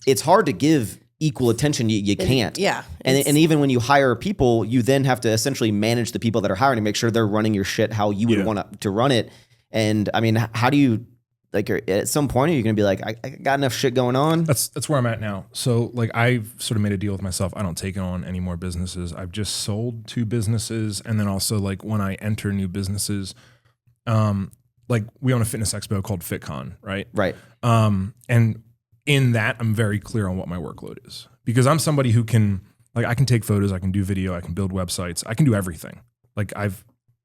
it's hard to give equal attention. You can't. And even when you hire people, you then have to essentially manage the people that are hiring to make sure they're running your shit how you would want to run it. And I mean, how do you, like, at some point, are you going to be like, I got enough shit going on? That's where I'm at now. So like, I've sort of made a deal with myself. I don't take on any more businesses. I've just sold 2 businesses. And then also like when I enter new businesses, like we own a fitness expo called FitCon, right? Right. And in that, I'm very clear on what my workload is because I'm somebody who can, like, I can take photos, I can do video, I can build websites, I can do everything. Like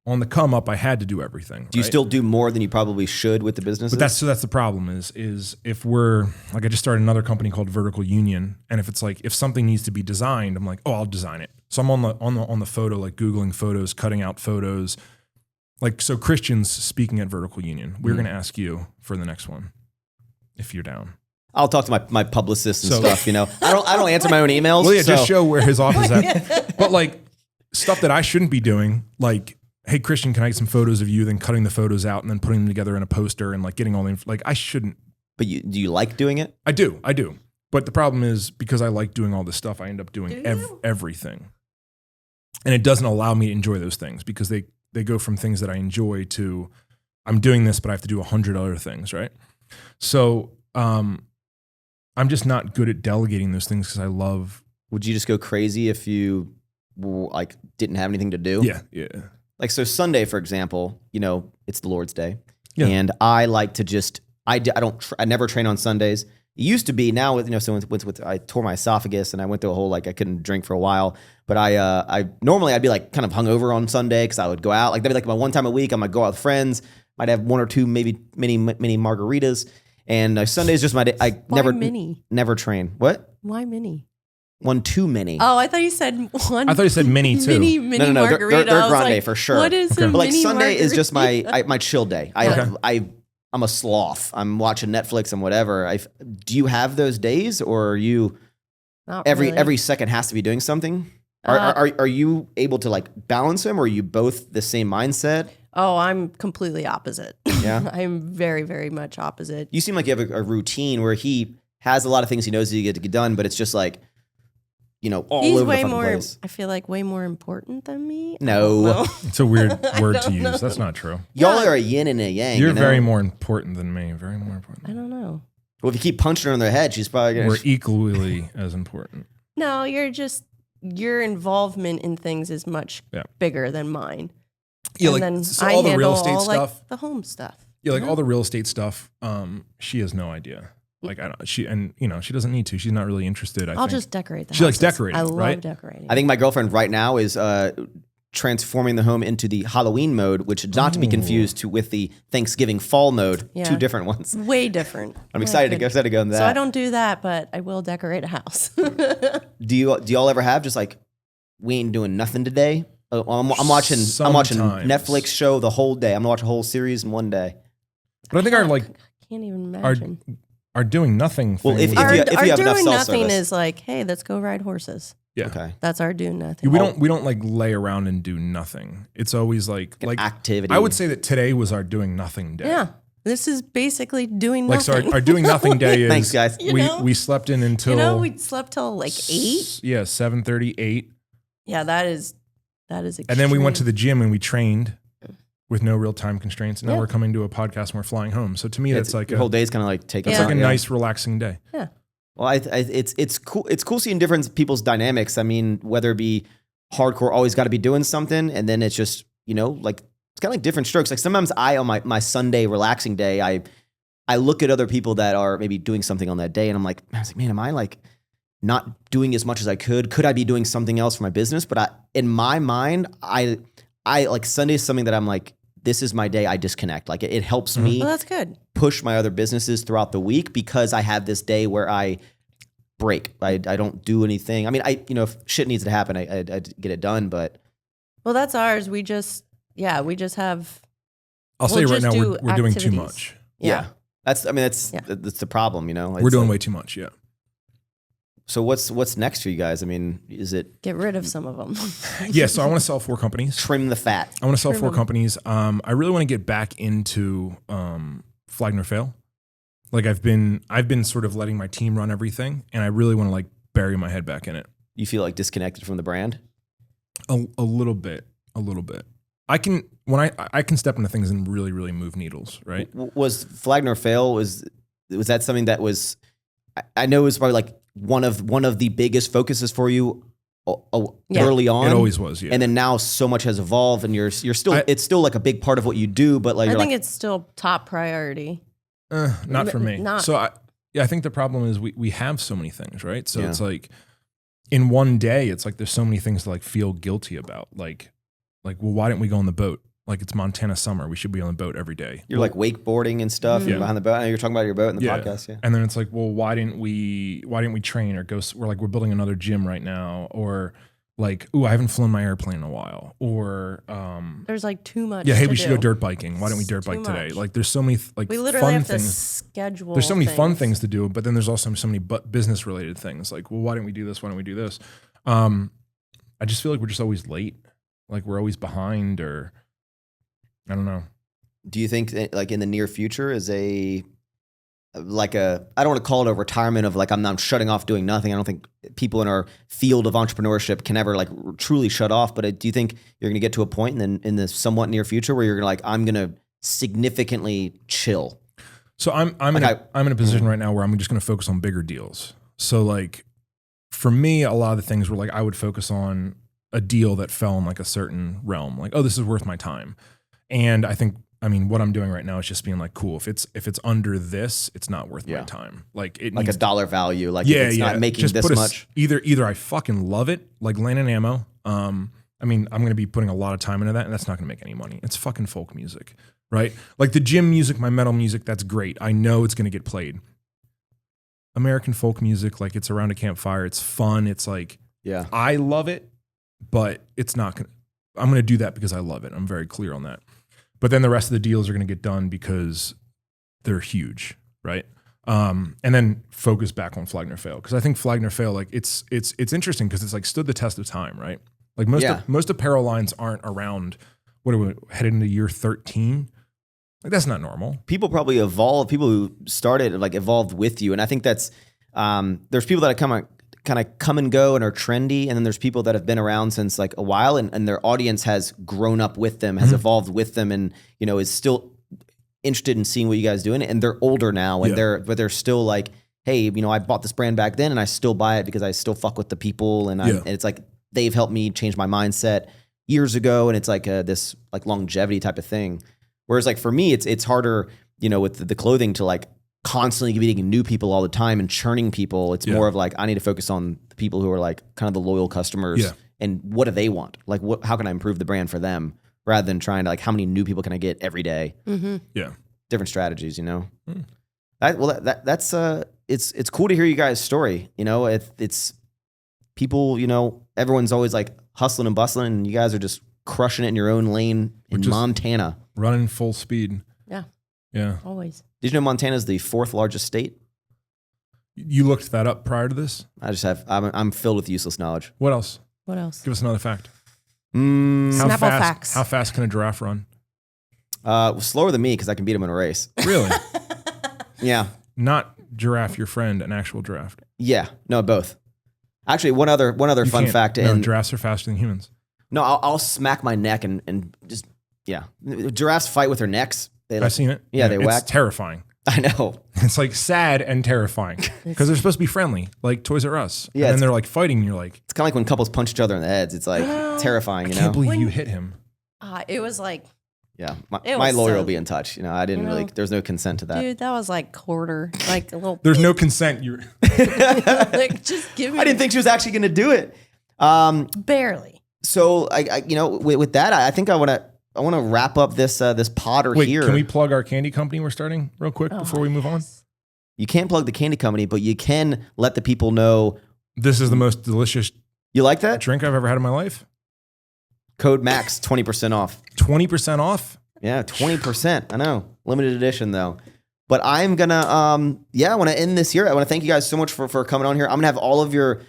on the come up, I had to do everything. Do you still do more than you probably should with the businesses? But that's the problem is if we're like, I just started another company called Vertical Union. And if it's like, if something needs to be designed, I'm like, oh, I'll design it. So I'm on the photo, like Googling photos, cutting out photos. Like, so Christian's speaking at Vertical Union. We're going to ask you for the next one if you're down. I'll talk to my publicist and stuff, I don't answer my own emails. Well, yeah, just show where his office is at. But like stuff that I shouldn't be doing, like, hey, Christian, can I get some photos of you? Then cutting the photos out and then putting them together in a poster and like getting all the like I shouldn't. But do you like doing it? I do. But the problem is because I like doing all this stuff, I end up doing everything. And it doesn't allow me to enjoy those things because they go from things that I enjoy to I'm doing this, but I have to do 100 other things, right? So I'm just not good at delegating those things because I love. Would you just go crazy if you like didn't have anything to do? Yeah. like, so Sunday, for example, it's the Lord's Day. Yeah. And I like to just, I never train on Sundays. It used to be. Now, I tore my esophagus and I went through a whole, like, I couldn't drink for a while. But normally I'd be like kind of hungover on Sunday because I would go out. Like, that'd be like my one time a week. I might go out with friends, might have one or two, maybe mini margaritas. And Sunday is just my day. Never train. What? Why mini? One too many. Oh, I thought you said one. I thought you said mini too. Mini No, margarita. they're I was grande like, for sure. What is a But like mini Sunday is just margarita? my chill day. I'm a sloth. I'm watching Netflix and whatever. Do you have those days, or are you Not every really. second has to be doing something? Are you able to like balance them, or are you both the same mindset? Oh, I'm completely opposite. Yeah? I'm very, very much opposite. You seem like you have a routine where he has a lot of things he knows he get done, but it's just like, all He's over way the fucking more, place. I feel like, way more important than me. No. It's a weird word to don't use. know. That's not true. Y'all are a yin and a yang. You're very more important than me. Very more important. I don't know. Well, if you keep punching her in the head, she's probably going We're to... equally as important. No, your involvement in things is much bigger than mine. Yeah, and like then so I all the real handle estate all, stuff. like, the home stuff. Yeah, like all the real estate stuff. She has no idea. Like she doesn't need to. She's not really interested. I'll just decorate the house. She likes decorating, I love right? decorating. I think my girlfriend right now is transforming the home into the Halloween mode, which is not to be confused with the Thanksgiving fall mode. Yeah. Two different ones. Way different. I'm excited to go into that. So I don't do that, but I will decorate a house. Do y'all ever have just like, we ain't doing nothing today? I'm watching Sometimes. Netflix show the whole day. I'm gonna watch a whole series in one day. But I think I can't even imagine. our doing nothing thing. Well, if would you be- have enough doing cell nothing service. is like, hey, let's go ride horses. yeah. Okay. That's our doing nothing. We don't like lay around and do nothing. It's always like Activity. I would say that today was our doing nothing day. Yeah. This is basically doing Like so nothing. our doing nothing day is Thanks, guys. we slept in until we slept till like 8. Yeah, 7:30, 8. Yeah, that is extreme. And then we went to the gym and we trained with no real time constraints. And now Yeah. we're coming to a podcast and we're flying home. So to me, that's like your whole day's kind of like taken. that's like a Yeah. nice, relaxing day. Yeah. Well, it's cool. It's cool seeing different people's dynamics. I mean, whether it be hardcore, always got to be doing something, and then it's just like it's kind of like different strokes. Like sometimes on my Sunday relaxing day, I look at other people that are maybe doing something on that day, and I was like, man, am I like not doing as much as I could? Could I be doing something else for my business? But in my mind, I like Sunday is something that I'm like, this is my day. I disconnect. Like it helps me Well, that's good. push my other businesses throughout the week because I have this day where I break. I don't do anything. I mean, if shit needs to happen, I get it done. But Well, that's ours. We just have. I'll say right just now do we're doing too activities. much. yeah, that's the problem. We're It's doing like- way too much. Yeah. So what's next for you guys? I mean, is it Get rid of some of them. Yeah. So I want to sell 4 companies. trim the fat? I want to sell Trim 4 them. companies. I really want to get back into Flagler fail. Like I've been sort of letting my team run everything, and I really want to like bury my head back in it. You feel like disconnected from the brand? A little bit. I can step into things and really, really move needles, right? Was Flagner fail? Was that something that was? I know it was probably like one of the biggest focuses for you early on. It always was, yeah. And then now so much has evolved, and you're still it's still like a big part of what you do. But like I you're think like, it's still top priority. Not for me. Not- So I think the problem is we have so many things, right? So Yeah. it's like in one day, it's like there's so many things to like feel guilty about. Like, well, why didn't we go on the boat? Like it's Montana summer. We should be on the boat every day. you're like wakeboarding and stuff Yeah. behind the boat. I know you're talking about your boat in the podcast. Yeah. And then it's like, well, why didn't we train or go? We're building another gym right now, or like, ooh, I haven't flown my airplane in a while, or There's like too much. yeah, hey, to we should do. go dirt biking. Why don't we dirt Too bike today? much. Like, there's so many like We literally fun have to things. schedule. There's so many fun things to do, but then there's also so many business related things. Like, well, why didn't we do this? Why don't we do this? I just feel like we're just always late. Like we're always behind, or I don't know. Do you think that, like in the near future is I don't want to call it a retirement of like I'm shutting off doing nothing. I don't think people in our field of entrepreneurship can ever like truly shut off. But do you think you're going to get to a point in the somewhat near future where you're going to like I'm going to significantly chill? So I'm in a position right now where I'm just going to focus on bigger deals. So like for me, a lot of the things were like I would focus on a deal that fell in like a certain realm. Like, oh, this is worth my time. And I think, I mean, what I'm doing right now is just being like, cool. If it's under this, it's not worth my time. Like it like needs a dollar value. Like if it's not making just this put much. Either I fucking love it, like Land and Ammo. I mean, I'm going to be putting a lot of time into that, and that's not going to make any money. It's fucking folk music, right? Like the gym music, my metal music, that's great. I know it's going to get played. American folk music, like it's around a campfire. It's fun. It's like, I love it, but it's not going to, I'm going to do that because I love it. I'm very clear on that. But then the rest of the deals are going to get done because they're huge, right? And then focus back on Flagler Fail. Because I think Flagler Fail, like it's interesting because it's like stood the test of time, right? Like most apparel lines aren't around, what are we headed into year 13? Like that's not normal. People probably evolve. People who started like evolved with you. And I think that's, there's people that kind of come and go and are trendy. And then there's people that have been around since like a while and their audience has grown up with them, has evolved with them and, you know, is still interested in seeing what you guys doing. And they're older now and they're still like, hey, you know, I bought this brand back then and I still buy it because I still fuck with the people. And it's like, they've helped me change my mindset years ago. And it's like this like longevity type of thing. Whereas like for me, it's harder, you know, with the clothing to like constantly meeting new people all the time and churning people. It's more of like, I need to focus on the people who are like kind of the loyal customers and what do they want? Like how can I improve the brand for them rather than trying to like, how many new people can I get every day? Yeah. Different strategies, you know? That's it's cool to hear you guys' story. You know, it's people, you know, everyone's always like hustling and bustling and you guys are just crushing it in your own lane in Montana. Running full speed. Yeah. Yeah. Always. Did you know Montana's the 4th largest state? You looked that up prior to this? I'm filled with useless knowledge. What else? What else? Give us another fact. Snapple facts. How fast can a giraffe run? Slower than me because I can beat him in a race. Really? Yeah. Not giraffe, your friend, an actual giraffe. Yeah. No, both. Actually, one other fun fact. No, giraffes are faster than humans. No, I'll smack my neck and just, giraffes fight with their necks. I've seen it. Yeah, they whack. It's terrifying. I know. It's like sad and terrifying because they're supposed to be friendly, like Toys R Us. Yeah, and then they're like fighting. And you're like, it's kind of like when couples punch each other in the heads. It's like terrifying. You know? I can't believe you hit him. It was like, my lawyer will be in touch. You know, I didn't really. There's no consent to that. Dude, that was like quarter, like a little. There's no consent. You're like, just give me. I didn't think she was actually going to do it. Barely. So I you know, with that, I think I want to wrap up this podder here. Can we plug our candy company we're starting real quick before we move on? You can't plug the candy company, but you can let the people know. This is the most delicious. You like that drink I've ever had in my life? Code Max 20% off. 20% off? Yeah, 20%. I know. Limited edition though. But I'm gonna I want to end this here. I want to thank you guys so much for coming on here. I'm gonna have all of your,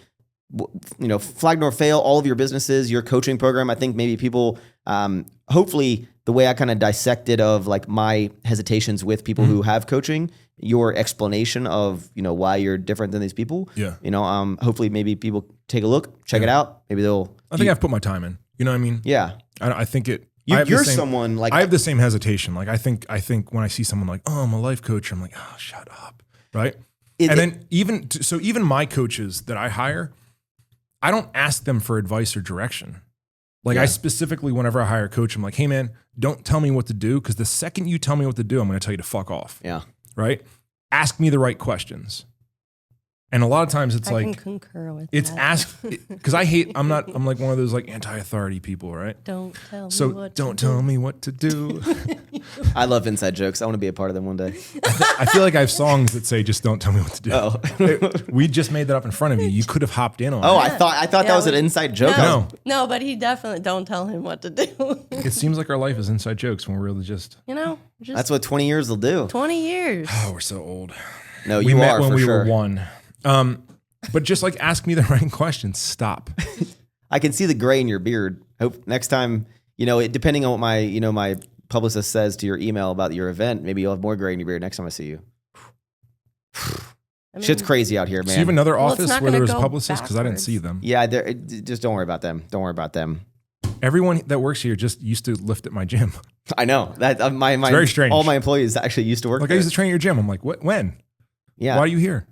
you know, Flag Nor Fail, all of your businesses, your coaching program. I think maybe people, hopefully the way I kind of dissected of like my hesitations with people who have coaching, your explanation of, you know, why you're different than these people. Yeah. You know, hopefully maybe people take a look, check it out. Maybe they'll. I think I've put my time in. You know what I mean? Yeah. I think it. You're someone like. I have the same hesitation. Like I think when I see someone like, oh, I'm a life coach, I'm like, oh, shut up, right? Then even my coaches that I hire, I don't ask them for advice or direction. Like I specifically, whenever I hire a coach, I'm like, hey man, don't tell me what to do because the second you tell me what to do, I'm going to tell you to fuck off. Yeah. Right. Ask me the right questions. And a lot of times it's I can concur with it's that. asked because I'm like one of those like anti-authority people, right? Don't tell me so what don't to tell do. me what to do. I love inside jokes. I want to be a part of them one day. I feel like I have songs that say just don't tell me what to do. Oh. We just made that up in front of you. You could have hopped in on Oh, it. I thought that was an inside joke. No, but he definitely don't tell him what to do. It seems like our life is inside jokes when we're really just. You know, just That's what 20 years will do. 20 years. Oh, we're so old. No, We you met are when for we sure. were one. But just like ask me the right questions. Stop. I can see the gray in your beard. Hope next time, you know, depending on what my publicist says to your email about your event, maybe you'll have more gray in your beard next time I see you. I mean, Shit's crazy out here, man. So you have another Well, it's office not where there gonna was a go publicist because I didn't backwards. see them. Yeah, just don't worry about them. Don't worry about them. Everyone that works here just used to lift at my gym. I know that my It's very strange. all my employees actually used to work Like there. I used to train at your gym. I'm like, what? When? Yeah. Why are you here?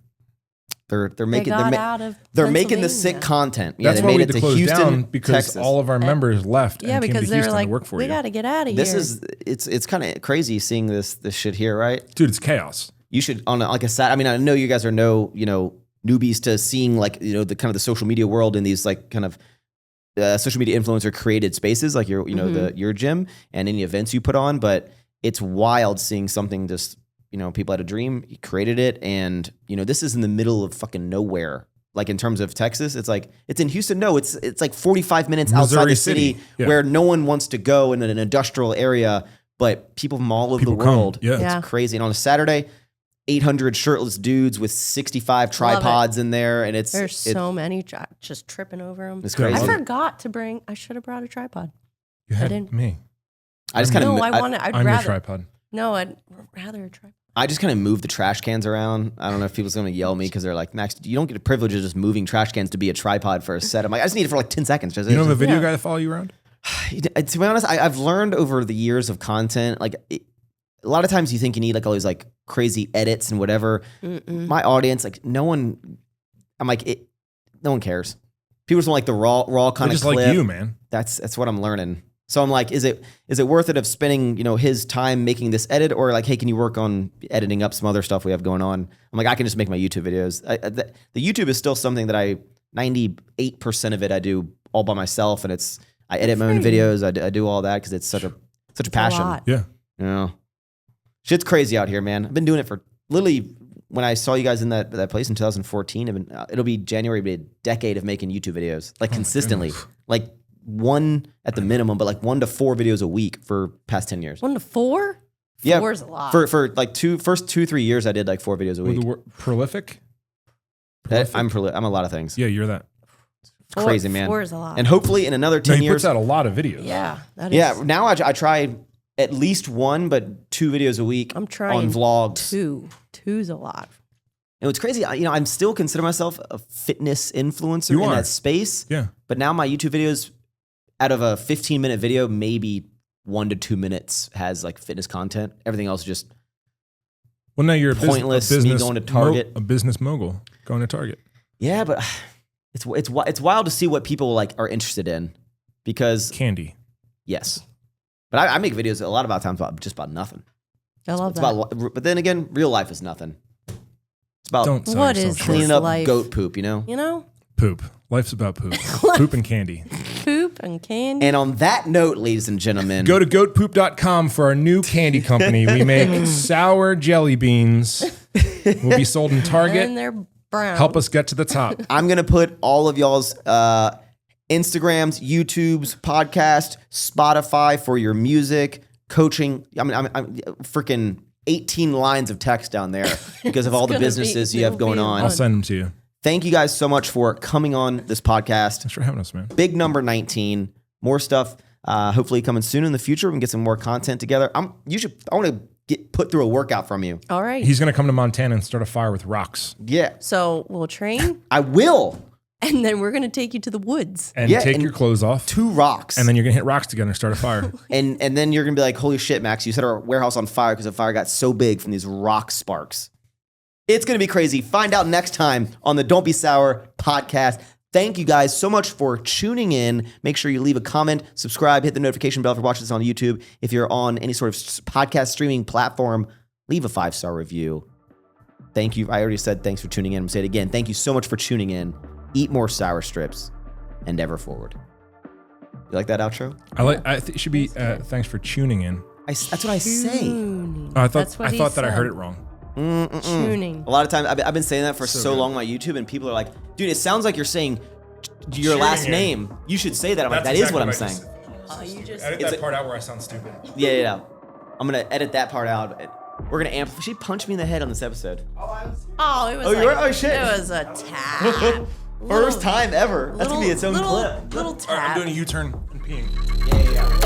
They're They making got out of they're making the sick Pennsylvania. content. Yeah, That's they why we made had it to to close Houston, down because Texas. all of our members left Yeah, and came because to they were Houston like, to work for we you. got to get out of here. This is it's kind of crazy seeing this shit here, right? Dude, it's chaos. You should on like a sat. I mean, I know you guys are newbies to seeing like the kind of the social media world in these like kind of social media influencer created spaces like your gym and any events you put on, but it's wild seeing something just people had a dream, you created it, and this is in the middle of fucking nowhere. Like in terms of Texas, it's like it's in Houston. No, it's like 45 minutes outside the city Yeah. where no one wants to go in an industrial area, but people from all over the Come. world. Yeah. It's crazy. And on a Saturday, 800 shirtless dudes with 65 tripods in there, and There's so many just tripping over them. It's crazy. I forgot to bring. I should have brought a tripod. You had didn't. me. I just kind of No, I want to. I'm your tripod. No, I'd rather a tripod. I just kind of move the trash cans around. I don't know if people's going to yell at me because they're like, Max, you don't get the privilege of just moving trash cans to be a tripod for a set. I'm like, I just need it for like 10 seconds. You don't have a video guy that follow you around? To be honest, I've learned over the years of content, like a lot of times you think you need like all these like crazy edits and whatever. My audience, like no one cares. People just want like the raw kind of Just clip. like you, man. That's what I'm learning. So I'm like, is it worth it of spending, his time making this edit, or like, hey, can you work on editing up some other stuff we have going on? I'm like, I can just make my YouTube videos. The YouTube is still something that 98% of it I do all by myself, and I edit my own videos. I do all that because it's such a passion. A lot. Yeah. Shit's crazy out here, man. I've been doing it for literally when I saw you guys in that place in 2014. It'll be January, it'll be a decade of making YouTube videos like consistently, like one at the minimum, but like 1 to 4 videos a week for past 10 years. 1 to 4? Yeah, 4 is a lot. For like first 2-3 years, I did like 4 videos a week. The word prolific? I'm a lot of things. Yeah, you're that. It's crazy, man. 4 is a lot. And hopefully in another 10 No, he years. puts out a lot of videos. Yeah. That is, Yeah, now I try at least 1, but 2 videos a week. I'm trying on vlogs. 2. 2's a lot. And what's crazy, I'm still consider myself a fitness influencer in that space. Yeah. But now my YouTube videos, out of a 15-minute video, maybe 1 to 2 minutes has like fitness content. Everything else is just Well, now you're pointless. a business Me going to Target, a business mogul going to Target. Yeah, but it's wild to see what people like are interested in, because Candy. yes, but I make videos a lot about times about nothing. I love It's that. about, but then again, real life is nothing. It's about Don't sell What yourself is short. cleaning up life? goat poop, You know? Poop. Life's about poop. Poop and candy. Poop and candy. And on that note, ladies and gentlemen, Go to goatpoop.com for our new candy company. We make sour jelly beans. Will be sold in Target. And they're brown. Help us get to the top. I'm going to put all of y'all's Instagrams, YouTubes, podcast, Spotify for your music, coaching. I'm freaking 18 lines of text down there because of all the gonna be- businesses you have it'll going be on. I'll send them to you. Thank you guys so much for coming on this podcast. Thanks for having us, man. Big number 19. More stuff hopefully coming soon in the future. We can get some more content together. I want to get put through a workout from you. All right. He's going to come to Montana and start a fire with rocks Yeah, So we'll train, I will. and then we're going to take you to the woods. and Yeah, take and your clothes off. 2 rocks. And then you're going to hit rocks together and start a fire. and then you're going to be like, holy shit, Max, you set our warehouse on fire because the fire got so big from these rock sparks. It's going to be crazy. Find out next time on the Don't Be Sour podcast. Thank you guys so much for tuning in. Make sure you leave a comment, subscribe, hit the notification bell if you're watching this on YouTube. If you're on any sort of podcast streaming platform, leave a 5-star review. Thank you. I already said thanks for tuning in. I'm going to say it again. Thank you so much for tuning in. Eat more sour strips and ever forward. You like that outro? I think it should be thanks for tuning in. That's what I say. Tuning. Oh, I That's thought what he that I said. heard it wrong. Tuning. A lot of times, I've been saying that for so long on my YouTube, and people are like, dude, it sounds like you're saying your last in. name. You should say that. I'm like, that is what I'm saying. Oh, you just. Edit that part out where I sound stupid. Yeah. I'm going to edit that part out. We're going to amplify. She punched me in the head on this episode. Oh, it was. Oh, you were? Oh, shit. It was a tap. First time ever. That's going to be its own clip. Little All right, tap. I'm doing a U-turn and peeing. Yeah.